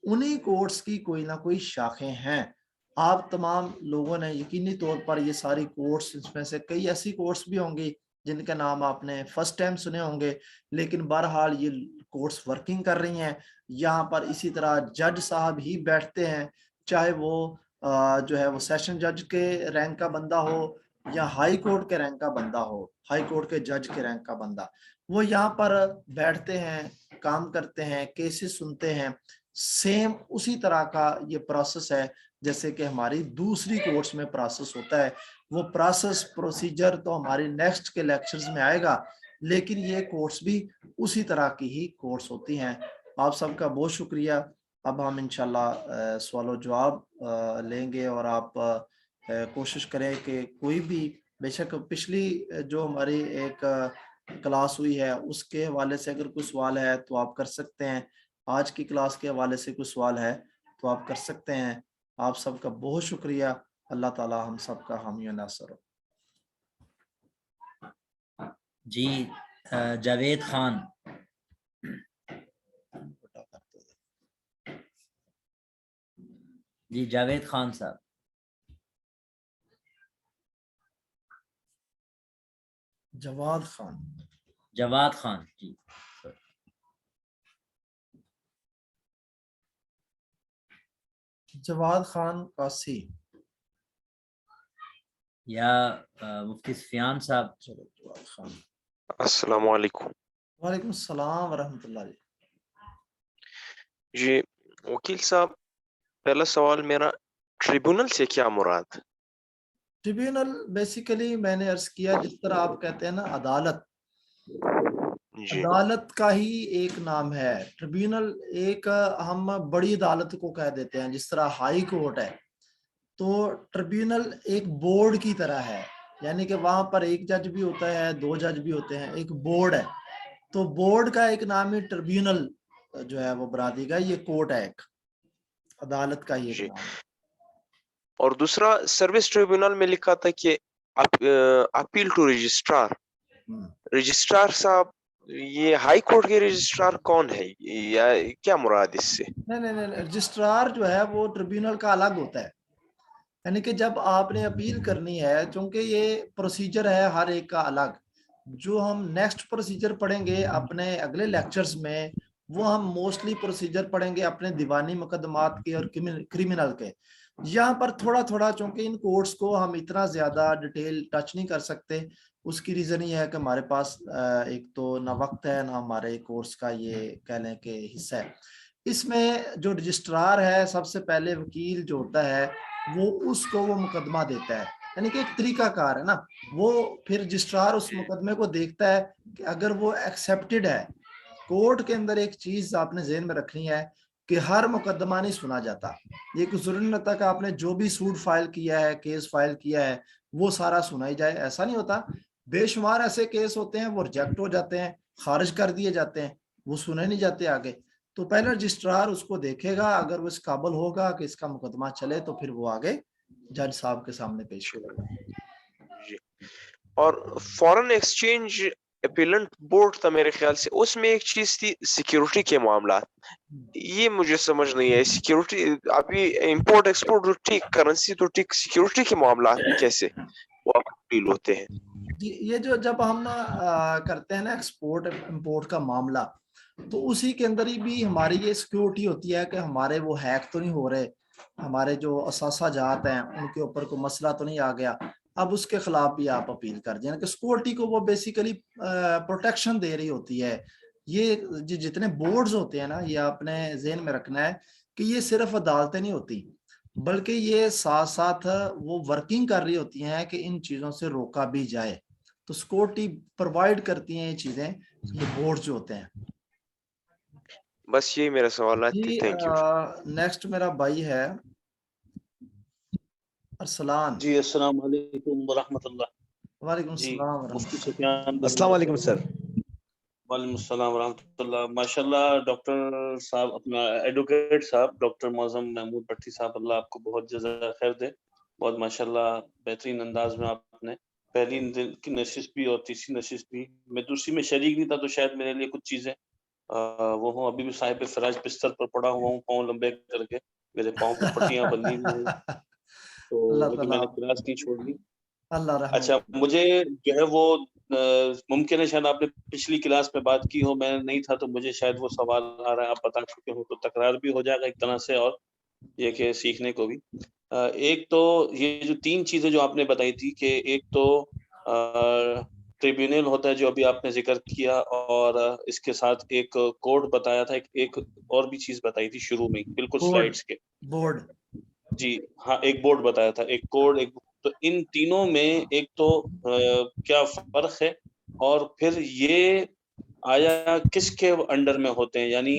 S3: انہی کورٹس کی کوئی نہ کوئی شاخیں ہیں. آپ تمام لوگوں نے یقینی طور پر یہ ساری کورٹس، اس میں سے کئی ایسی کورٹس بھی ہوں گی جن کا نام آپ نے فرسٹ ٹائم سنے ہوں گے، لیکن بہرحال یہ کورٹس ورکنگ کر رہی ہیں. یہاں پر اسی طرح جج صاحب ہی بیٹھتے ہیں، چاہے وہ جو ہے وہ سیشن جج کے رینک کا بندہ ہو یا ہائی کورٹ کے رینک کا بندہ ہو, ہائی کورٹ کے جج کے رینک کا بندہ, وہ یہاں پر بیٹھتے ہیں, کام کرتے ہیں, کیسز سنتے ہیں. سیم اسی طرح کا یہ پروسیس ہے جیسے کہ ہماری دوسری کورس میں پروسیس ہوتا ہے. وہ پروسیس پروسیجر تو ہماری نیکسٹ کے لیکچرز میں آئے گا, لیکن یہ کورس بھی اسی طرح کی ہی کورس ہوتی ہیں. آپ سب کا بہت شکریہ. اب ہم انشاءاللہ سوال و جواب لیں گے, اور آپ کوشش کریں کہ کوئی بھی, بے شک پچھلی جو ہماری ایک کلاس ہوئی ہے اس کے حوالے سے اگر کوئی سوال ہے تو آپ کر سکتے ہیں, آج کی کلاس کے حوالے سے کوئی سوال ہے تو آپ کر سکتے ہیں. آپ سب کا بہت شکریہ. اللہ تعالی ہم سب کا حامی و ناصر ہو.
S2: جی جاوید خان. جی جاوید خان صاحب.
S3: جواد خان.
S2: جواد خان جی.
S3: جواد خان قاسی
S2: یا مفتی سفیان صاحب.
S3: چلو جواد خان.
S4: السلام علیکم.
S3: وعلیکم السلام ورحمۃ اللہ.
S4: جی وکیل صاحب, پہلا سوال میرا, ٹریبونل سے کیا مراد؟
S3: ٹریبیونل بیسیکلی میں نے عرض کیا جس طرح آپ کہتے ہیں نا عدالت,
S4: جی
S3: عدالت کا ہی ایک نام ہے. ٹریبیونل ایک ہم بڑی عدالت کو کہہ دیتے ہیں, جس طرح ہائی کورٹ ہے تو ٹریبیونل ایک بورڈ کی طرح ہے, یعنی کہ وہاں پر ایک جج بھی ہوتا ہے, دو جج بھی ہوتے ہیں, ایک بورڈ ہے. تو بورڈ کا ایک نام ہے ٹریبیونل جو ہے وہ برادری کا, یہ کورٹ ہے ایک, عدالت کا ہی ایک
S4: جی.
S3: نام ہے.
S4: اور دوسرا, سروس ٹریبونل میں لکھا تھا کہ اپیل ٹو رجسٹرار. رجسٹرار صاحب, یہ ہائی کورٹ کے رجسٹرار کون ہے یا کیا مراد اس سے؟
S3: نہیں, رجسٹرار جو ہے وہ ٹریبیونل کا الگ ہوتا ہے. یعنی کہ جب آپ نے اپیل کرنی ہے, چونکہ یہ پروسیجر ہے ہر ایک کا الگ, جو ہم نیکسٹ پروسیجر پڑھیں گے اپنے اگلے لیکچرز میں, وہ ہم موسٹلی پروسیجر پڑھیں گے اپنے دیوانی مقدمات کے اور کریمنل کے. یہاں پر تھوڑا تھوڑا, چونکہ ان کورس کو ہم اتنا زیادہ ڈیٹیل ٹچ نہیں کر سکتے, اس کی ریزن یہ ہے کہ ہمارے پاس ایک تو نہ وقت ہے نہ ہمارے کورس کا یہ کہہ لیں کہ حصہ ہے. اس میں جو رجسٹرار ہے, سب سے پہلے وکیل جو ہوتا ہے وہ اس کو وہ مقدمہ دیتا ہے, یعنی کہ ایک طریقہ کار ہے نا, وہ پھر رجسٹرار اس مقدمے کو دیکھتا ہے کہ اگر وہ ایکسیپٹڈ ہے. کورٹ کے اندر ایک چیز آپ نے ذہن میں رکھنی ہے کہ ہر مقدمہ نہیں سنا جاتا. یہ کوئی ضروری نہیں ہوتا کہ آپ نے جو بھی سوٹ فائل کیا ہے, کیس فائل کیا ہے, وہ سارا سنائی جائے, ایسا نہیں ہوتا. بے شمار ایسے کیس ہوتے ہیں وہ ریجیکٹ ہو جاتے ہیں, خارج کر دیے جاتے ہیں, وہ سنے نہیں جاتے آگے. تو پہلے رجسٹرار اس کو دیکھے گا, اگر وہ اس قابل ہوگا کہ اس کا مقدمہ چلے تو پھر وہ آگے جج صاحب کے سامنے پیش کرے گا.
S4: جی. اور فورن ایکسچینج اپیلنٹ بورڈ تھا میرے خیال سے, اس میں ایک چیز تھی سیکیورٹی کے معاملات. یہ مجھے سمجھ نہیں ہے, سیکیورٹی ابھی امپورٹ ایکسپورٹ جو ٹھیک کرنسی تو ٹھیک, سیکیورٹی کے معاملات کیسے وہ اپیل ہوتے ہیں؟
S3: یہ جو جب ہم کرتے ہیں نا ایکسپورٹ امپورٹ کا معاملہ, تو اسی کے اندر ہی بھی ہماری یہ سیکیورٹی ہوتی ہے کہ ہمارے وہ ہیک تو نہیں ہو رہے, ہمارے جو اثاثہ جات ہیں ان کے اوپر کوئی مسئلہ تو نہیں آ گیا. اب اس کے خلاف بھی آپ اپیل کر دیں کہ سیکورٹی کو وہ بیسیکلی پروٹیکشن دے رہی ہوتی ہے. یہ جتنے بورڈز ہوتے ہیں نا, یہ آپ نے ذہن میں رکھنا ہے کہ یہ صرف عدالتیں نہیں ہوتی, بلکہ یہ ساتھ ساتھ وہ ورکنگ کر رہی ہوتی ہیں کہ ان چیزوں سے روکا بھی جائے. تو سیکورٹی پرووائڈ کرتی ہیں یہ چیزیں, یہ بورڈ جو ہوتے ہیں.
S4: بس یہی میرا سوالات تھے. Thank you.
S3: نیکسٹ میرا بھائی ہے ارسلان.
S5: جی السلام علیکم ورحمۃ اللہ.
S3: وعلیکم
S5: جی
S3: السلام
S5: مفتی
S3: ورحمۃ
S5: سفیان.
S6: السلام علیکم سر.
S5: وعلیکم السلام ورحمۃ اللہ. ماشاء اللہ ڈاکٹر صاحب, اپنا ایڈوکیٹ صاحب ڈاکٹر معظم محمود بھٹی صاحب, اللہ آپ کو بہت جزائے خیر دے. بہت ماشاء اللہ بہترین انداز میں آپ نے پہلی کی نشست بھی اور تیسری نشست بھی, میں دوسری میں شریک نہیں تھا تو شاید میرے لیے کچھ چیزیں وہ ہوں. ابھی بھی صاحب فراج بستر پر پڑا ہوا ہوں, پاؤں لمبے کر کے, میرے پاؤں پہ پٹیاں بندھی ہوئی ہیں, تو لیکن میں نے کلاس نہیں چھوڑ دی. اچھا, مجھے جو ہے وہ ممکن ہے شاید آپ نے پچھلی کلاس میں بات کی ہو, میں نہیں تھا تو مجھے شاید وہ سوال آ رہا ہے, آپ بتا چکے ہو تو تکرار بھی ہو جائے گا ایک طرح سے. اور یہ کہ سیکھنے کو بھی ایک تو یہ جو 3 چیزیں جو آپ نے بتائی تھی کہ ایک تو ٹریبیونل ہوتا ہے جو ابھی آپ نے ذکر کیا، اور اس کے ساتھ ایک کوڈ بتایا تھا، ایک اور بھی چیز بتائی تھی شروع میں بالکل سلائیڈز کے،
S3: بورڈ،
S5: جی ہاں ایک بورڈ بتایا تھا، ایک کوڈ، ایک تو ان تینوں میں ایک تو کیا فرق ہے، اور پھر یہ آیا کس کے انڈر میں ہوتے ہیں، یعنی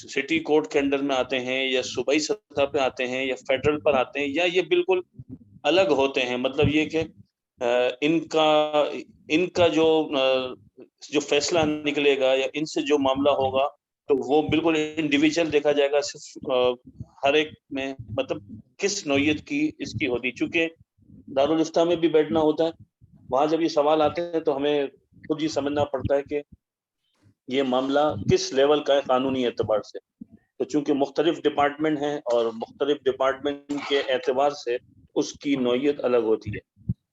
S5: سٹی کوڈ کے انڈر میں آتے ہیں یا صوبائی سطح پہ آتے ہیں یا فیڈرل پر آتے ہیں، یا یہ بالکل الگ ہوتے ہیں؟ مطلب یہ کہ ان کا جو فیصلہ نکلے گا یا ان سے جو معاملہ ہوگا تو وہ بالکل انڈیویجول دیکھا جائے گا، صرف ہر ایک میں مطلب کس نوعیت کی اس کی ہوتی، چونکہ دارالفتہ میں بھی بیٹھنا ہوتا ہے، وہاں جب یہ سوال آتے ہیں تو ہمیں خود یہ سمجھنا پڑتا ہے کہ یہ معاملہ کس لیول کا ہے قانونی اعتبار سے، تو چونکہ مختلف ڈپارٹمنٹ ہیں اور مختلف ڈپارٹمنٹ کے اعتبار سے اس کی نوعیت الگ ہوتی ہے۔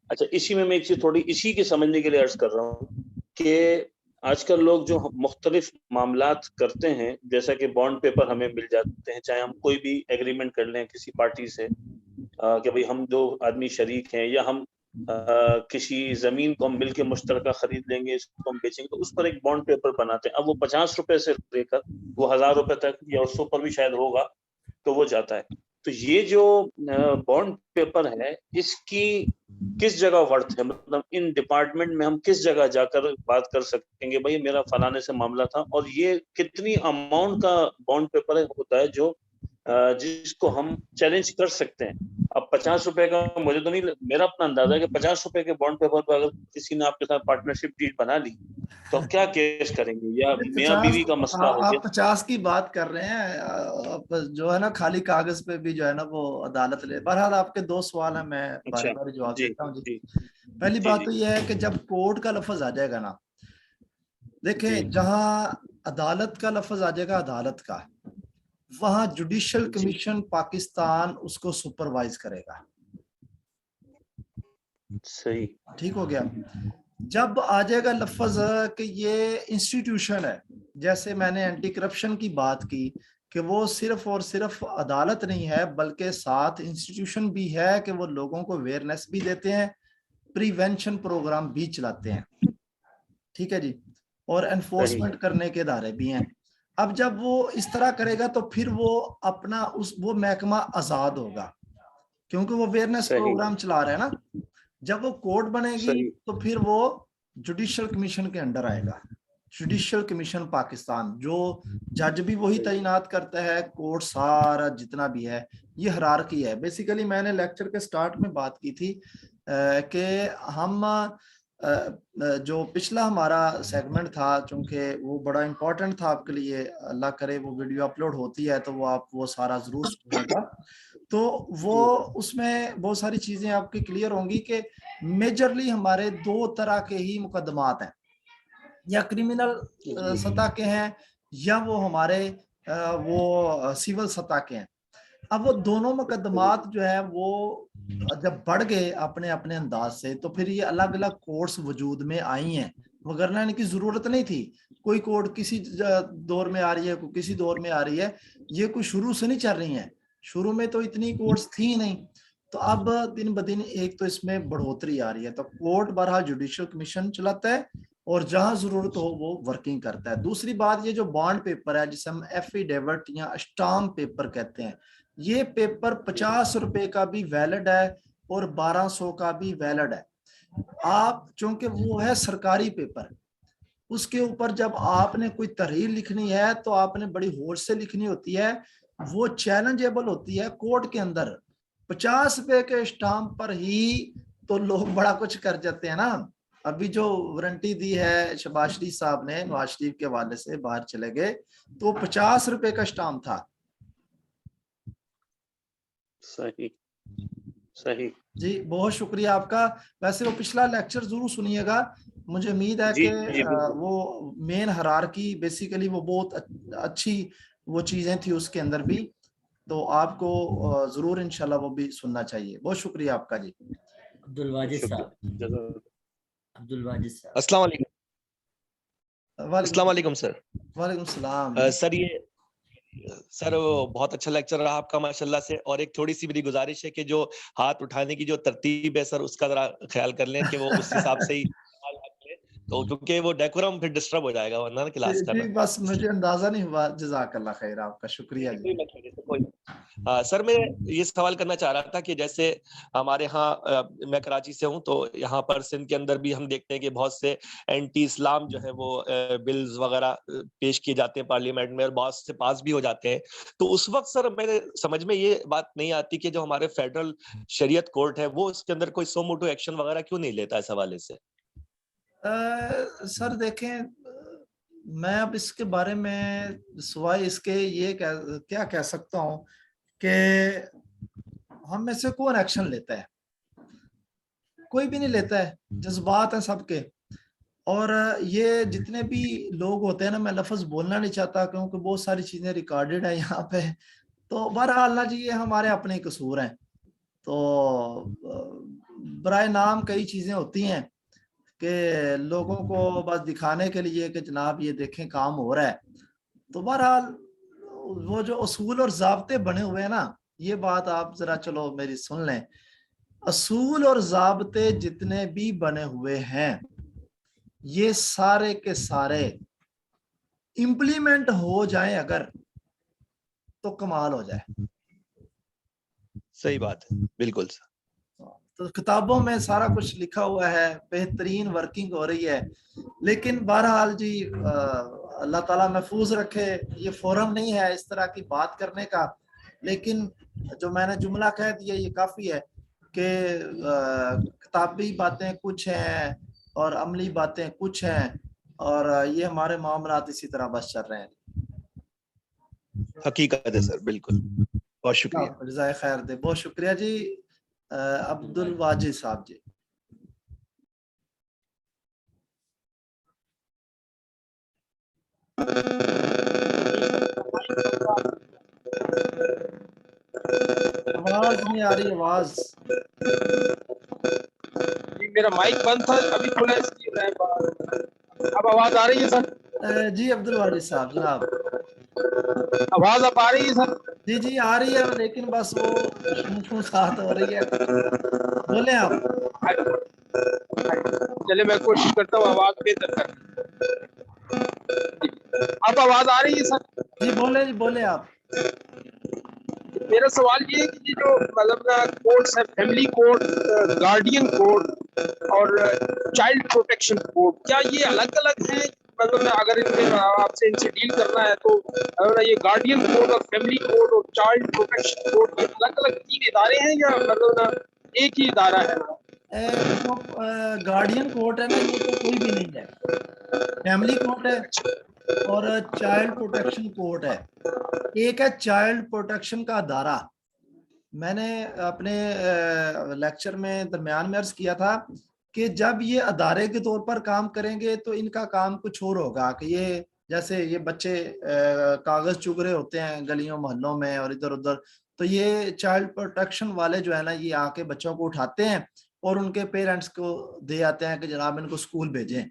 S5: اچھا اسی میں ایک چیز تھوڑی اسی کے سمجھنے کے لیے عرض کر رہا ہوں کہ آج کل لوگ جو مختلف معاملات کرتے ہیں، جیسا کہ بانڈ پیپر ہمیں مل جاتے ہیں، چاہے ہم کوئی بھی ایگریمنٹ کر لیں کسی پارٹی سے کہ بھئی ہم 2 آدمی شریک ہیں، یا ہم کسی زمین کو ہم مل کے مشترکہ خرید لیں گے، اس کو ہم بیچیں گے، تو اس پر ایک بانڈ پیپر بناتے ہیں۔ اب وہ 50 روپے سے لے کر وہ 1000 روپے تک یا اس پر بھی شاید ہوگا تو وہ جاتا ہے۔ تو یہ جو بانڈ پیپر ہے اس کی کس جگہ ورتھ ہے، مطلب ان ڈپارٹمنٹ میں ہم کس جگہ جا کر بات کر سکیں گے بھائی میرا فلانے سے معاملہ تھا، اور یہ کتنی اماؤنٹ کا بانڈ پیپر ہوتا ہے جو جس کو ہم چیلنج کر سکتے ہیں؟ اب 50 روپے کا مجھے تو نہیں، میرا اپنا اندازہ ہے کہ 50 روپے کے بانڈ پیپر پر اگر کسی نے آپ کے ساتھ پارٹنرشپ ڈیل بنا لی تو آپ کیا کیس کریں گے، یا میاں بیوی کا مسئلہ ہو
S3: آپ
S5: گیا؟
S3: 50 کی بات کر رہے ہیں، جو ہے نا خالی کاغذ پہ بھی جو ہے نا وہ عدالت لے۔ بہرحال آپ کے 2 سوال ہیں، میں باری باری جواب دیتا ہوں جی۔ پہلی بات تو یہ ہے کہ جب کورٹ کا لفظ آ جائے گا نا، دیکھیں جہاں عدالت کا لفظ آ جائے گا عدالت کا، وہاں جوڈیشل کمیشن پاکستان اس کو سپروائز کرے گا،
S5: صحیح
S3: ٹھیک ہو گیا۔ جب آ جائے گا لفظ کہ یہ انسٹیٹیوشن ہے، جیسے میں نے اینٹی کرپشن کی بات کی کہ وہ صرف اور صرف عدالت نہیں ہے بلکہ ساتھ انسٹیٹیوشن بھی ہے کہ وہ لوگوں کو اویئرنیس بھی دیتے ہیں، پریونشن پروگرام بھی چلاتے ہیں، ٹھیک ہے جی، اور انفورسمنٹ کرنے کے ادارے بھی ہیں۔ اب جب وہ اس طرح کرے گا تو پھر وہ اپنا وہ محکمہ آزاد ہوگا، کیونکہ وہ اویئرنیس پروگرام چلا رہے ہیں نا۔ جب وہ کورٹ بنے گی تو پھر وہ جوڈیشل کمیشن کے انڈر آئے گا، جوڈیشل کمیشن پاکستان، جو جج بھی وہی تعینات کرتا ہے، کورٹ سارا جتنا بھی ہے یہ ہرارکی ہے۔ بیسیکلی میں نے لیکچر کے سٹارٹ میں بات کی تھی کہ ہم جو پچھلا ہمارا سیگمنٹ تھا، چونکہ وہ بڑا امپورٹنٹ تھا آپ کے لیے، اللہ کرے وہ ویڈیو اپلوڈ ہوتی ہے تو وہ آپ وہ سارا ضرور سنیے گا، تو وہ اس میں بہت ساری چیزیں آپ کی کلیئر ہوں گی کہ میجرلی ہمارے 2 طرح کے ہی مقدمات ہیں، یا کرمنل سطح کے ہیں یا وہ ہمارے وہ سیول سطح کے ہیں۔ اب وہ دونوں مقدمات جو ہے وہ جب بڑھ گئے اپنے اپنے انداز سے تو پھر یہ الگ الگ کورٹس وجود میں آئی ہیں، وگرنہ ان کی ضرورت نہیں تھی۔ کوئی کورٹ کسی دور میں آ رہی ہے، کوئی کسی دور میں آ رہی ہے، یہ کوئی شروع سے نہیں چل رہی ہیں، شروع میں تو اتنی کورٹس تھی نہیں، تو اب دن بدن ایک تو اس میں بڑھوتری آ رہی ہے۔ تو کورٹ بہرحال جوڈیشل کمیشن چلاتا ہے اور جہاں ضرورت ہو وہ ورکنگ کرتا ہے۔ دوسری بات یہ جو بانڈ پیپر ہے جسے ہم ایفیڈیوٹ یا اسٹامپ پیپر کہتے ہیں، یہ پیپر 50 روپے کا بھی ویلڈ ہے اور 1200 کا بھی ویلڈ ہے۔ آپ چونکہ وہ ہے سرکاری پیپر، اس کے اوپر جب آپ نے کوئی تحریر لکھنی ہے تو آپ نے بڑی ہوش سے لکھنی ہوتی ہے، وہ چیلنجیبل ہوتی ہے کورٹ کے اندر۔ 50 روپے کے اسٹامپ پر ہی تو لوگ بڑا کچھ کر جاتے ہیں نا۔ ابھی جو وارنٹی دی ہے شہباز شریف صاحب نے نواز شریف کے حوالے سے، باہر چلے گئے تو 50 روپے کا اسٹامپ تھا۔
S5: صحیح
S3: جی بہت شکریہ آپ کا۔ ویسے وہ پچھلا لیکچر ضرور سنیے گا، مجھے امید ہے کہ وہ مین ہرارکی بیسیکلی وہ بہت اچھی وہ چیزیں تھی اس کے اندر بھی، تو آپ کو ضرور انشاءاللہ وہ بھی سننا چاہیے۔ بہت شکریہ آپ کا جی۔
S2: عبدالواجد صاحب، عبدالواجد صاحب
S6: السلام علیکم۔ السلام علیکم سر۔
S3: وعلیکم السلام
S6: سر سر بہت اچھا لیکچر رہا آپ کا ماشاءاللہ سے, اور ایک تھوڑی سی میری گزارش ہے کہ جو ہاتھ اٹھانے کی جو ترتیب ہے سر اس کا ذرا خیال کر لیں کہ وہ اس حساب سے ہی تو, کیونکہ وہ ڈیکورم پھر ڈسٹرب ہو جائے گا ورنہ کلاس کا.
S3: جی بس مجھے اندازہ نہیں ہوا, جزاک اللہ خیر, آپ کا شکریہ جی.
S6: سر میں یہ سوال کرنا چاہ رہا تھا کہ جیسے ہمارے ہاں, میں کراچی سے ہوں, تو یہاں پر سندھ کے اندر بھی ہم دیکھتے ہیں کہ بہت سے اینٹی اسلام جو ہے وہ بلز وغیرہ پیش کیے جاتے ہیں پارلیمنٹ میں, اور بہت سے پاس بھی ہو جاتے ہیں. تو اس وقت سر میرے سمجھ میں یہ بات نہیں آتی کہ جو ہمارے فیڈرل شریعت کورٹ ہے وہ اس کے اندر کوئی سو موٹو ایکشن وغیرہ کیوں نہیں لیتا اس حوالے سے.
S3: سر دیکھیں, میں اب اس کے بارے میں سوائے اس کے یہ کیا کہہ سکتا ہوں کہ ہم میں سے کون ایکشن لیتا ہے؟ کوئی بھی نہیں لیتا ہے, جذبات ہیں سب کے. اور یہ جتنے بھی لوگ ہوتے ہیں نا, میں لفظ بولنا نہیں چاہتا کیونکہ بہت ساری چیزیں ریکارڈڈ ہیں یہاں پہ, تو بہرحال نا جی یہ ہمارے اپنے قصور ہیں. تو برائے نام کئی چیزیں ہوتی ہیں کہ لوگوں کو بس دکھانے کے لیے کہ جناب یہ دیکھیں کام ہو رہا ہے. تو بہرحال وہ جو اصول اور ضابطے بنے ہوئے ہیں نا, یہ بات آپ ذرا چلو میری سن لیں. اصول اور ضابطے جتنے بھی بنے ہوئے ہیں یہ سارے کے سارے امپلیمنٹ ہو جائیں اگر, تو کمال ہو جائے.
S6: صحیح بات ہے, بالکل سر.
S3: تو کتابوں میں سارا کچھ لکھا ہوا ہے, بہترین ورکنگ ہو رہی ہے, لیکن بہرحال جی اللہ تعالیٰ محفوظ رکھے, یہ فورم نہیں ہے اس طرح کی بات کرنے کا. لیکن جو میں نے جملہ کہہ دیا یہ کافی ہے کہ کتابی باتیں کچھ ہیں اور عملی باتیں کچھ ہیں, اور یہ ہمارے معاملات اسی طرح بس چل رہے ہیں.
S6: حقیقت ہے سر, بالکل. بہت شکریہ.
S3: جزائے خیر دے, بہت شکریہ جی. عبد الواجد صاحب جی. آواز نہیں آ رہی, آواز.
S7: میرا مائک بند تھا, ابھی کھلا ہے. اب آواز آ رہی ہے سر؟
S3: جی عبد الواجد صاحب جناب,
S7: آواز اب آ رہی ہے سر؟
S3: جی جی آ رہی ہے, لیکن بس وہ ساتھ ہو رہی ہے. بولیں آپ.
S7: چلے میں کوشش کرتا ہوں آواز بہتر کرنے. اب آواز آ رہی ہے سر؟
S3: جی بولیں, جی بولیں آپ.
S7: میرا سوال یہ ہے کہ یہ جو مطلب کوڈس ہے, فیملی کوڈ, گارڈین کوڈ اور چائلڈ پروٹیکشن کوڈ, کیا یہ الگ الگ ہیں؟ مطلب اگر آپ سے ان سے ڈیل کرنا ہے تو یہ گارڈین کوڈ اور فیملی کوڈ اور چائلڈ پروٹیکشن کوڈ یہ الگ الگ 3 ادارے ہیں یا مطلب ایک ہی ادارہ ہے؟
S3: گارڈین کورٹ ہے نا, یہ تو کوئی بھی نہیں ہے. فیملی کورٹ ہے اور چائلڈ پروٹیکشن کورٹ ہے. ایک ہے چائلڈ پروٹیکشن کا ادارہ. میں نے اپنے لیکچر میں درمیان میں عرض کیا تھا کہ جب یہ ادارے کے طور پر کام کریں گے تو ان کا کام کچھ اور ہوگا, کہ یہ جیسے یہ بچے کاغذ چگ رہے ہوتے ہیں گلیوں محلوں میں اور ادھر ادھر, تو یہ چائلڈ پروٹیکشن والے جو ہے نا یہ آ کے بچوں کو اٹھاتے ہیں اور ان کے پیرنٹس کو دے آتے ہیں کہ جناب ان کو اسکول بھیجیں.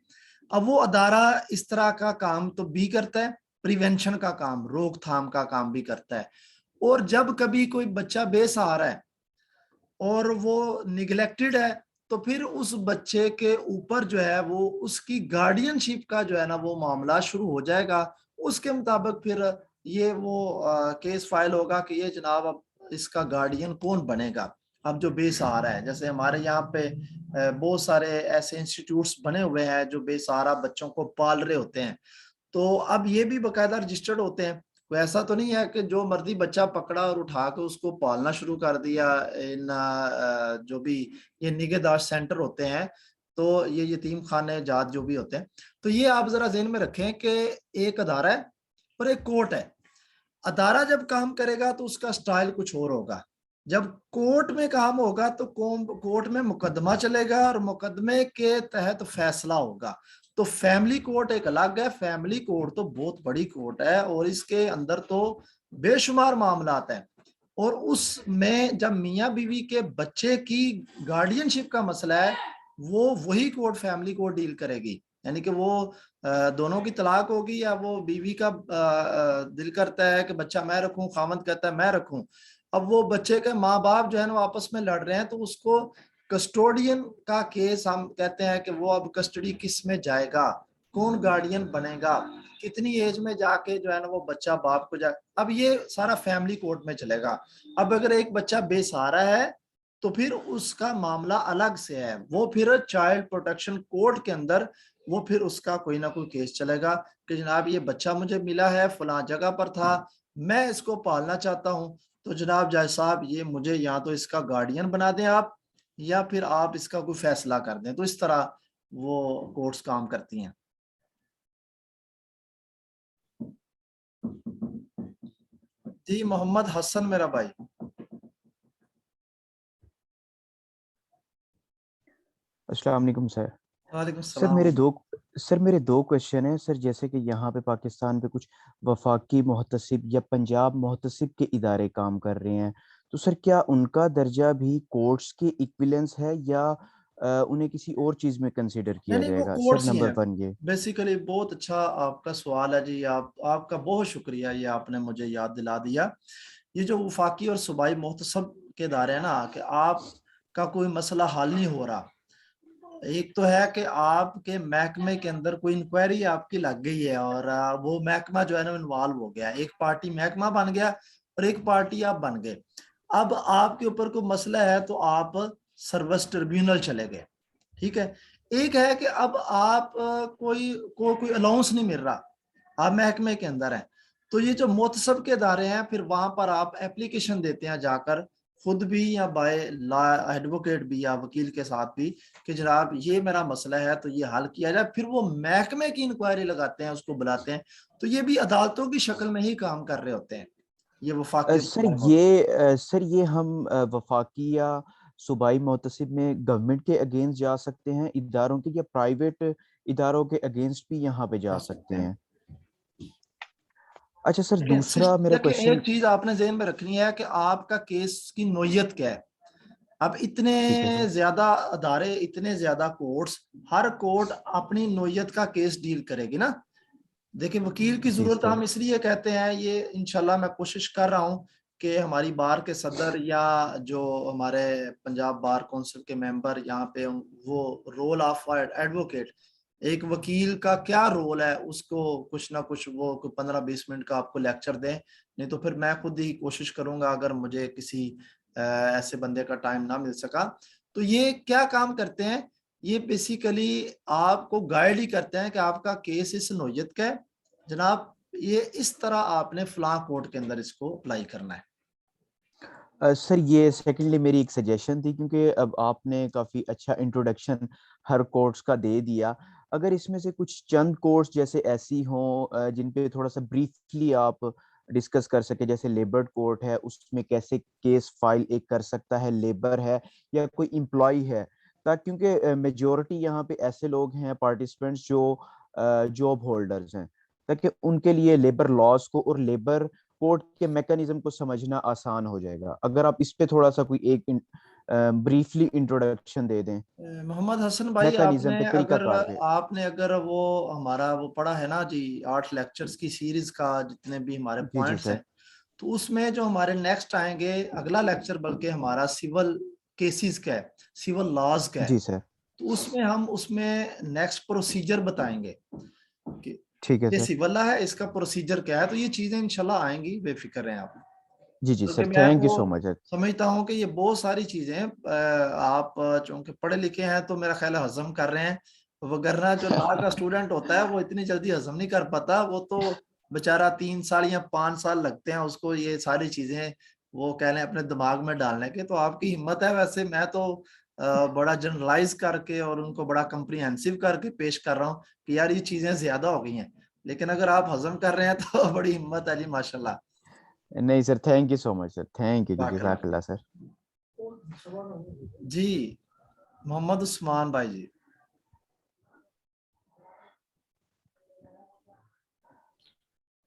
S3: اب وہ ادارہ اس طرح کا کام تو بھی کرتا ہے, پریونشن کا کام, روک تھام کا کام بھی کرتا ہے. اور جب کبھی کوئی بچہ بے سہارا ہے اور وہ نگلیکٹڈ ہے تو پھر اس بچے کے اوپر جو ہے وہ اس کی گارڈین شپ کا جو ہے نا وہ معاملہ شروع ہو جائے گا. اس کے مطابق پھر یہ وہ کیس فائل ہوگا کہ یہ جناب اب اس کا گارڈین کون بنے گا اب جو بے سہارا ہے. جیسے ہمارے یہاں پہ بہت سارے ایسے انسٹیٹیوٹس بنے ہوئے ہیں جو بے سہارا بچوں کو پال رہے ہوتے ہیں, تو اب یہ بھی باقاعدہ رجسٹرڈ ہوتے ہیں. کوئی ایسا تو نہیں ہے کہ جو مرضی بچہ پکڑا اور اٹھا کے اس کو پالنا شروع کر دیا. ان جو بھی یہ نگہداشت سینٹر ہوتے ہیں تو یہ یتیم خانے جات جو بھی ہوتے ہیں, تو یہ آپ ذرا ذہن میں رکھیں کہ ایک ادارہ ہے اور ایک کورٹ ہے. ادارہ جب کام کرے گا تو اس کا سٹائل کچھ اور ہوگا. جب کورٹ میں کام ہوگا تو کورٹ میں مقدمہ چلے گا اور مقدمے کے تحت فیصلہ ہوگا. تو فیملی کورٹ ایک الگ ہے. فیملی کورٹ تو بہت بڑی کورٹ ہے اور اس کے اندر تو بے شمار معاملات ہیں, اور اس میں جب میاں بیوی کے بچے کی گارڈین شپ کا مسئلہ ہے وہ وہی کورٹ فیملی کورٹ ڈیل کرے گی. یعنی کہ وہ دونوں کی طلاق ہوگی یا وہ بیوی کا دل کرتا ہے کہ بچہ میں رکھوں، خاوند کہتا ہے میں رکھوں. اب وہ بچے کے ماں باپ جو ہے نا وہ آپس میں لڑ رہے ہیں، تو اس کو کسٹوڈین کا کیس ہم کہتے ہیں کہ وہ اب کسٹڈی کس میں جائے گا، کون گارڈین بنے گا، کتنی ایج میں جا کے جو ہے نا وہ بچہ باپ کو جائے. اب یہ سارا فیملی کورٹ میں چلے گا. اب اگر ایک بچہ بے سہارا ہے تو پھر اس کا معاملہ الگ سے ہے، وہ پھر چائلڈ پروٹیکشن کورٹ کے اندر وہ پھر اس کا کوئی نہ کوئی کیس چلے گا کہ جناب یہ بچہ مجھے ملا ہے فلاں جگہ پر تھا، میں اس کو پالنا چاہتا ہوں، تو جناب جج صاحب یہ مجھے یا تو اس کا گارڈین بنا دیں آپ، یا پھر آپ اس کا کوئی فیصلہ کر دیں. تو اس طرح وہ کورٹس کام کرتی ہیں. جی محمد حسن میرا بھائی.
S8: السلام علیکم سر.
S3: وعلیکم
S8: سر
S3: السلام.
S8: میرے دو کوشچن ہیں سر. جیسے کہ یہاں پہ پاکستان پہ کچھ وفاقی محتسب یا پنجاب محتسب کے ادارے کام کر رہے ہیں، تو سر کیا ان کا درجہ بھی کورٹس کے ایکویلنس ہے یا انہیں کسی اور چیز میں کنسیڈر کیا
S3: نہیں
S8: جائے
S3: وہ
S8: گا؟ سر
S3: کورٹس ہی
S8: نمبر
S3: ہیں
S8: 1 یہ.
S3: بیسیکلی. بہت اچھا آپ کا سوال ہے جی. آپ کا بہت شکریہ، یہ آپ نے مجھے یاد دلا دیا. یہ جو وفاقی اور صوبائی محتسب کے ادارے ہیں نا، کہ آپ کا کوئی مسئلہ حل نہیں ہو رہا. ایک تو ہے کہ آپ کے محکمے کے اندر کوئی انکوائری آپ کی لگ گئی ہے اور وہ محکمہ جو ہے نا انوالو ہو گیا، ایک پارٹی محکمہ بن گیا اور ایک پارٹی آپ بن گئے. اب آپ کے اوپر کوئی مسئلہ ہے تو آپ سروس ٹریبیونل چلے گئے، ٹھیک ہے. ایک ہے کہ اب آپ کوئی الاؤنس نہیں مل رہا، آپ محکمے کے اندر ہیں، تو یہ جو محتسب کے ادارے ہیں پھر وہاں پر آپ اپلیکیشن دیتے ہیں جا کر، خود بھی یا بائی لا ایڈوکیٹ بھی یا وکیل کے ساتھ بھی، کہ جناب یہ میرا مسئلہ ہے تو یہ حل کیا جائے. پھر وہ محکمے کی انکوائری لگاتے ہیں، اس کو بلاتے ہیں. تو یہ بھی عدالتوں کی شکل میں ہی کام کر رہے ہوتے ہیں یہ وفاقی.
S8: سر یہ ہم وفاقی یا صوبائی محتسب میں گورنمنٹ کے اگینسٹ جا سکتے ہیں اداروں کے، یا پرائیویٹ اداروں کے اگینسٹ بھی یہاں پہ جا سکتے ہیں؟ اچھا سر دوسرا میرا کوشچن.
S3: ایک چیز آپ نے ذہن میں رکھنی ہے کہ آپ کا کیس کی نوعیت کیا ہے. اب اتنے زیادہ ادارے، اتنے زیادہ کورٹس، ہر کورٹ اپنی نوعیت کا کیس ڈیل کرے گی نا. دیکھیں وکیل کی ضرورت ہم اس لیے کہتے ہیں، یہ انشاءاللہ میں کوشش کر رہا ہوں کہ ہماری بار کے صدر یا جو ہمارے پنجاب بار کونسل کے ممبر یہاں پہ، وہ رول آف ایڈوکیٹ، ایک وکیل کا کیا رول ہے، اس کو کچھ نہ کچھ وہ 15-20 منٹ کا آپ کو لیکچر دیں. نہیں تو پھر میں خود ہی کوشش کروں گا اگر مجھے کسی ایسے بندے کا ٹائم نہ مل سکا. تو یہ کیا کام کرتے ہیں، یہ بیسیکلی آپ کو گائیڈ ہی کرتے ہیں کہ آپ کا کیس اس نوعیت کا ہے جناب، یہ اس طرح آپ نے فلاں کورٹ کے اندر اس کو اپلائی کرنا ہے.
S8: سر یہ سیکنڈلی میری ایک سجیشن تھی، کیونکہ اب آپ نے کافی اچھا انٹروڈکشن ہر کورٹس کا دے دیا. اگر اس میں سے کچھ چند کورٹس جیسے ایسی ہوں جن پہ تھوڑا سا بریفلی آپ ڈسکس کر سکے، جیسے لیبر کورٹ ہے، اس میں کیسے کیس فائل ایک کر سکتا ہے، لیبر ہے یا کوئی امپلائی ہے، تاکہ کیونکہ میجورٹی یہاں پہ ایسے لوگ ہیں پارٹیسپینٹس جو جاب ہولڈرز ہیں، تاکہ ان کے لیے لیبر لاز کو اور لیبر کورٹ کے میکانزم کو سمجھنا آسان ہو جائے گا. اگر آپ اس پہ تھوڑا سا کوئی ایک بریفلی انٹروڈکشن دے دیں.
S3: محمد حسن بھائی،
S8: میکانزم پہ، طریقہ کار پہ.
S3: اگر وہ ہمارا وہ پڑھا ہے نا جی 8 لیکچرز کی سیریز کا، جتنے بھی ہمارے پوائنٹس ہیں، تو اس میں جو ہمارے نیکسٹ آئیں گے اگلا لیکچر، بلکہ ہمارا سول کیسز کا ہے، سول لاز کا ہے.
S8: جی سر.
S3: تو اس میں ہم نیکسٹ پروسیجر بتائیں گے کہ
S8: ٹھیک ہے
S3: یہ
S8: سر.
S3: سول لا ہے، اس کا پروسیجر کیا ہے. تو یہ چیزیں انشاءاللہ آئیں گی، بے فکر رہیں آپ.
S8: جی سر، تھینک یو سو مچ.
S3: سمجھتا ہوں کہ یہ بہت ساری چیزیں آپ چونکہ پڑھے لکھے ہیں تو میرا خیال ہے ہضم کر رہے ہیں، وگرنہ جو لا کا اسٹوڈنٹ ہوتا ہے وہ اتنی جلدی ہضم نہیں کر پاتا. وہ تو بیچارہ 3 سال یا 5 سال لگتے ہیں اس کو یہ ساری چیزیں وہ کہہ لیں اپنے دماغ میں ڈالنے کے. تو آپ کی ہمت ہے. ویسے میں تو بڑا جنرلائز کر کے اور ان کو بڑا کمپریہنسو کر کے پیش کر رہا ہوں کہ یار یہ چیزیں زیادہ ہو گئی ہیں، لیکن اگر آپ ہضم کر رہے ہیں تو بڑی ہمت ہے جی، ماشاءاللہ.
S8: نہیں sir, thank you so much sir. Thank you جی، جزاک اللہ سر.
S3: جی محمد عثمان بھائی جی.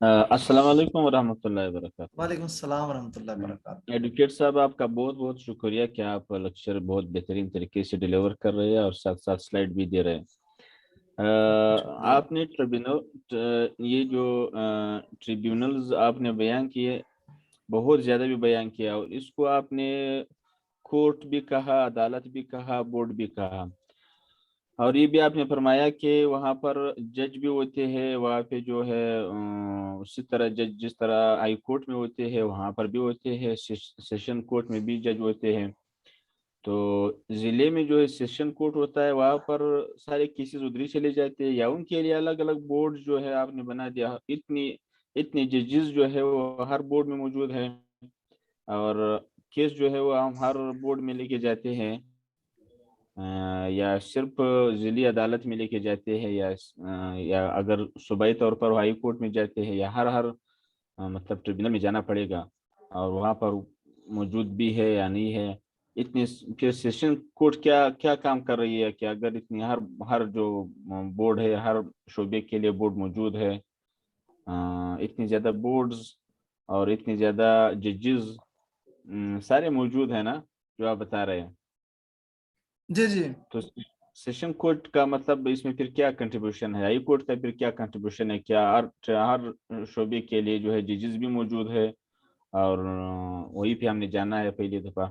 S9: السلام علیکم ورحمۃ اللہ وبرکاتہ.
S3: وعلیکم السلام ورحمۃ اللہ وبرکاتہ.
S9: ایڈوکیٹ صاحب، آپ کا بہت بہت شکریہ کہ آپ لیکچر بہت بہترین طریقے سے ڈیلیور کر رہے ہیں اور ساتھ ساتھ سلائیڈ بھی دے رہے ہیں. آپ نے یہ جو ٹریبیونلز آپ نے بیان کیے بہت زیادہ بھی بیان کیا، اور اس کو آپ نے کورٹ بھی کہا، عدالت بھی کہا، بورڈ بھی کہا، اور یہ بھی آپ نے فرمایا کہ وہاں پر جج بھی ہوتے ہیں، وہاں پہ جو ہے اسی طرح جج جس طرح ہائی کورٹ میں ہوتے ہیں وہاں پر بھی ہوتے ہیں، سیشن کورٹ میں بھی جج ہوتے ہیں. تو ضلع میں جو ہے سیشن کورٹ ہوتا ہے وہاں پر سارے کیسز ادھر ہی چلے جاتے ہیں، یا ان کے لیے الگ الگ بورڈ جو ہے آپ نے بنا دیا؟ اتنی ججز جو ہے وہ ہر بورڈ میں موجود ہیں، اور کیس جو ہے وہ ہم ہر بورڈ میں لے کے جاتے ہیں، یا صرف ضلعی عدالت میں لے کے جاتے ہیں، یا اگر صوبائی طور پر ہائی کورٹ میں جاتے ہیں، یا ہر مطلب ٹریبیونل میں جانا پڑے گا اور وہاں پر موجود بھی ہے یا نہیں ہے؟ اتنی پھر سیشن کورٹ کیا کام کر رہی ہے کہ اگر اتنی ہر جو بورڈ ہے، ہر شعبے کے لیے بورڈ موجود ہے، اتنی زیادہ بورڈز اور اتنی زیادہ ججز سارے موجود ہیں نا جو آپ بتا رہے ہیں؟
S3: جی جی.
S9: تو سیشن کورٹ کا مطلب اس میں پھر کیا کنٹریبیوشن ہے؟ ہائی کورٹ کا پھر کیا کنٹریبیوشن ہے؟ کیا ہر شعبے کے لیے جو ہے ججز بھی موجود ہے؟ اور وہی پہ ہم نے جانا ہے پہلی دفعہ.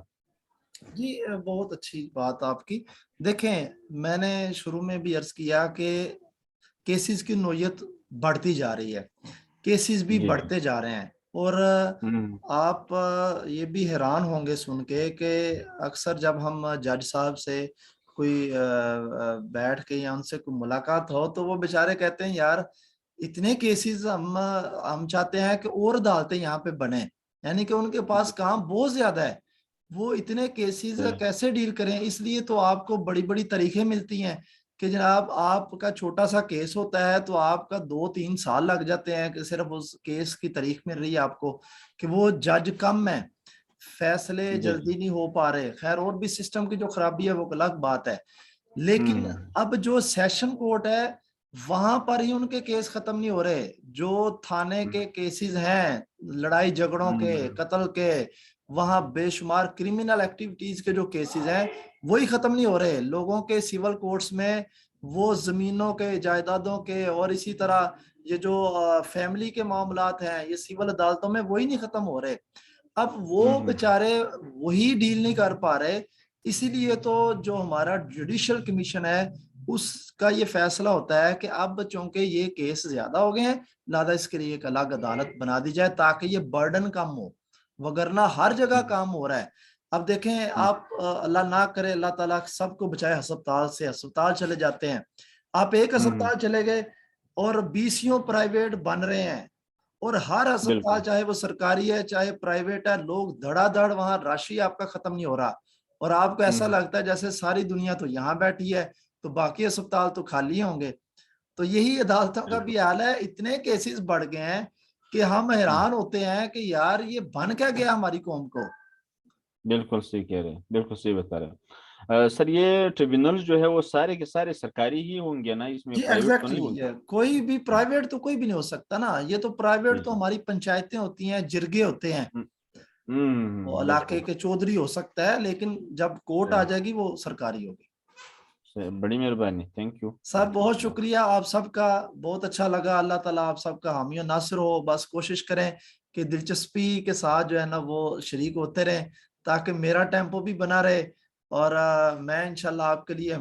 S3: جی بہت اچھی بات آپ کی. دیکھیں میں نے شروع میں بھی عرض کیا کہ کیسز کی نوعیت بڑھتی جا رہی ہے، کیسز بھی بڑھتے جا رہے ہیں، اور آپ یہ بھی حیران ہوں گے سن کے کہ اکثر جب ہم جج صاحب سے کوئی بیٹھ کے یا ان سے کوئی ملاقات ہو تو وہ بیچارے کہتے ہیں یار اتنے کیسز ہم چاہتے ہیں کہ اور عدالتیں یہاں پہ بنیں، یعنی کہ ان کے پاس کام بہت زیادہ ہے، وہ اتنے کیسز کیسے ڈیل کریں. اس لیے تو آپ کو بڑی بڑی تاریخیں ملتی ہیں کہ جناب آپ کا چھوٹا سا کیس ہوتا ہے تو آپ کا 2-3 سال لگ جاتے ہیں کہ صرف اس کیس کی تاریخ مل رہی ہے آپ کو، کہ وہ جج کم ہے، فیصلے جلدی نہیں ہو پا رہے. خیر اور بھی سسٹم کی جو خرابی ہے وہ الگ بات ہے، لیکن اب جو سیشن کورٹ ہے وہاں پر ہی ان کے کیس ختم نہیں ہو رہے. جو تھانے کے کیسز ہیں لڑائی جھگڑوں کے، قتل کے، وہاں بے شمار کرمنل ایکٹیویٹیز کے جو کیسز ہیں وہی ختم نہیں ہو رہے. لوگوں کے سیول کورٹس میں وہ زمینوں کے، جائیدادوں کے، اور اسی طرح یہ جو فیملی کے معاملات ہیں یہ سیول عدالتوں میں وہی نہیں ختم ہو رہے. اب وہ بیچارے وہی ڈیل نہیں کر پا رہے. اسی لیے تو جو ہمارا جوڈیشل کمیشن ہے اس کا یہ فیصلہ ہوتا ہے کہ اب چونکہ یہ کیس زیادہ ہو گئے ہیں لہذا اس کے لیے ایک الگ عدالت بنا دی جائے تاکہ یہ برڈن کم ہو، وگرنہ ہر جگہ کام ہو رہا ہے. اب دیکھیں آپ اللہ نہ کرے، اللہ تعالیٰ سب کو بچائے ہسپتال سے، ہسپتال چلے جاتے ہیں، آپ ایک ہسپتال چلے گئے اور 20 پرائیویٹ بن رہے ہیں، اور ہر ہسپتال چاہے وہ سرکاری ہے چاہے پرائیویٹ ہے، لوگ دھڑا دھڑ وہاں راشی آپ کا ختم نہیں ہو رہا، اور آپ کو ایسا لگتا ہے جیسے ساری دنیا تو یہاں بیٹھی ہے تو باقی ہسپتال تو خالی ہوں گے. تو یہی عدالتوں کا بھی حال ہے، اتنے کیسز بڑھ گئے ہیں کہ ہم حیران ہوتے ہیں کہ یار یہ بن کیا گیا ہماری قوم کو.
S9: بالکل صحیح کہہ رہے ہیں، بالکل صحیح بتا رہے ہیں. سر یہ ٹریبیونل جو ہے وہ سارے کے سارے سرکاری ہی ہوں گے نا، اس میں
S3: جی
S9: پرائیویٹ تو نہیں
S3: ایگزیکٹلی،
S9: ہوگا؟
S3: کوئی بھی پرائیویٹ تو کوئی بھی نہیں ہو سکتا نا. یہ تو پرائیویٹ تو ہماری پنچایتیں ہوتی ہیں، جرگے ہوتے ہیں، وہ علاقے کے چودھری ہو سکتا ہے، لیکن جب کورٹ آ جائے گی وہ سرکاری ہوگی.
S9: بڑی مہربانی، تھینک یو
S3: سر بہت شکریہ آپ سب کا، بہت اچھا لگا. اللہ تعالیٰ آپ سب کا حامی و ناصر ہو. بس کوشش کریں کہ دلچسپی کے ساتھ جو ہے نا وہ شریک ہوتے رہیں تاکہ میرا ٹیمپو بھی بنا رہے، اور میں انشاءاللہ آپ کے لیے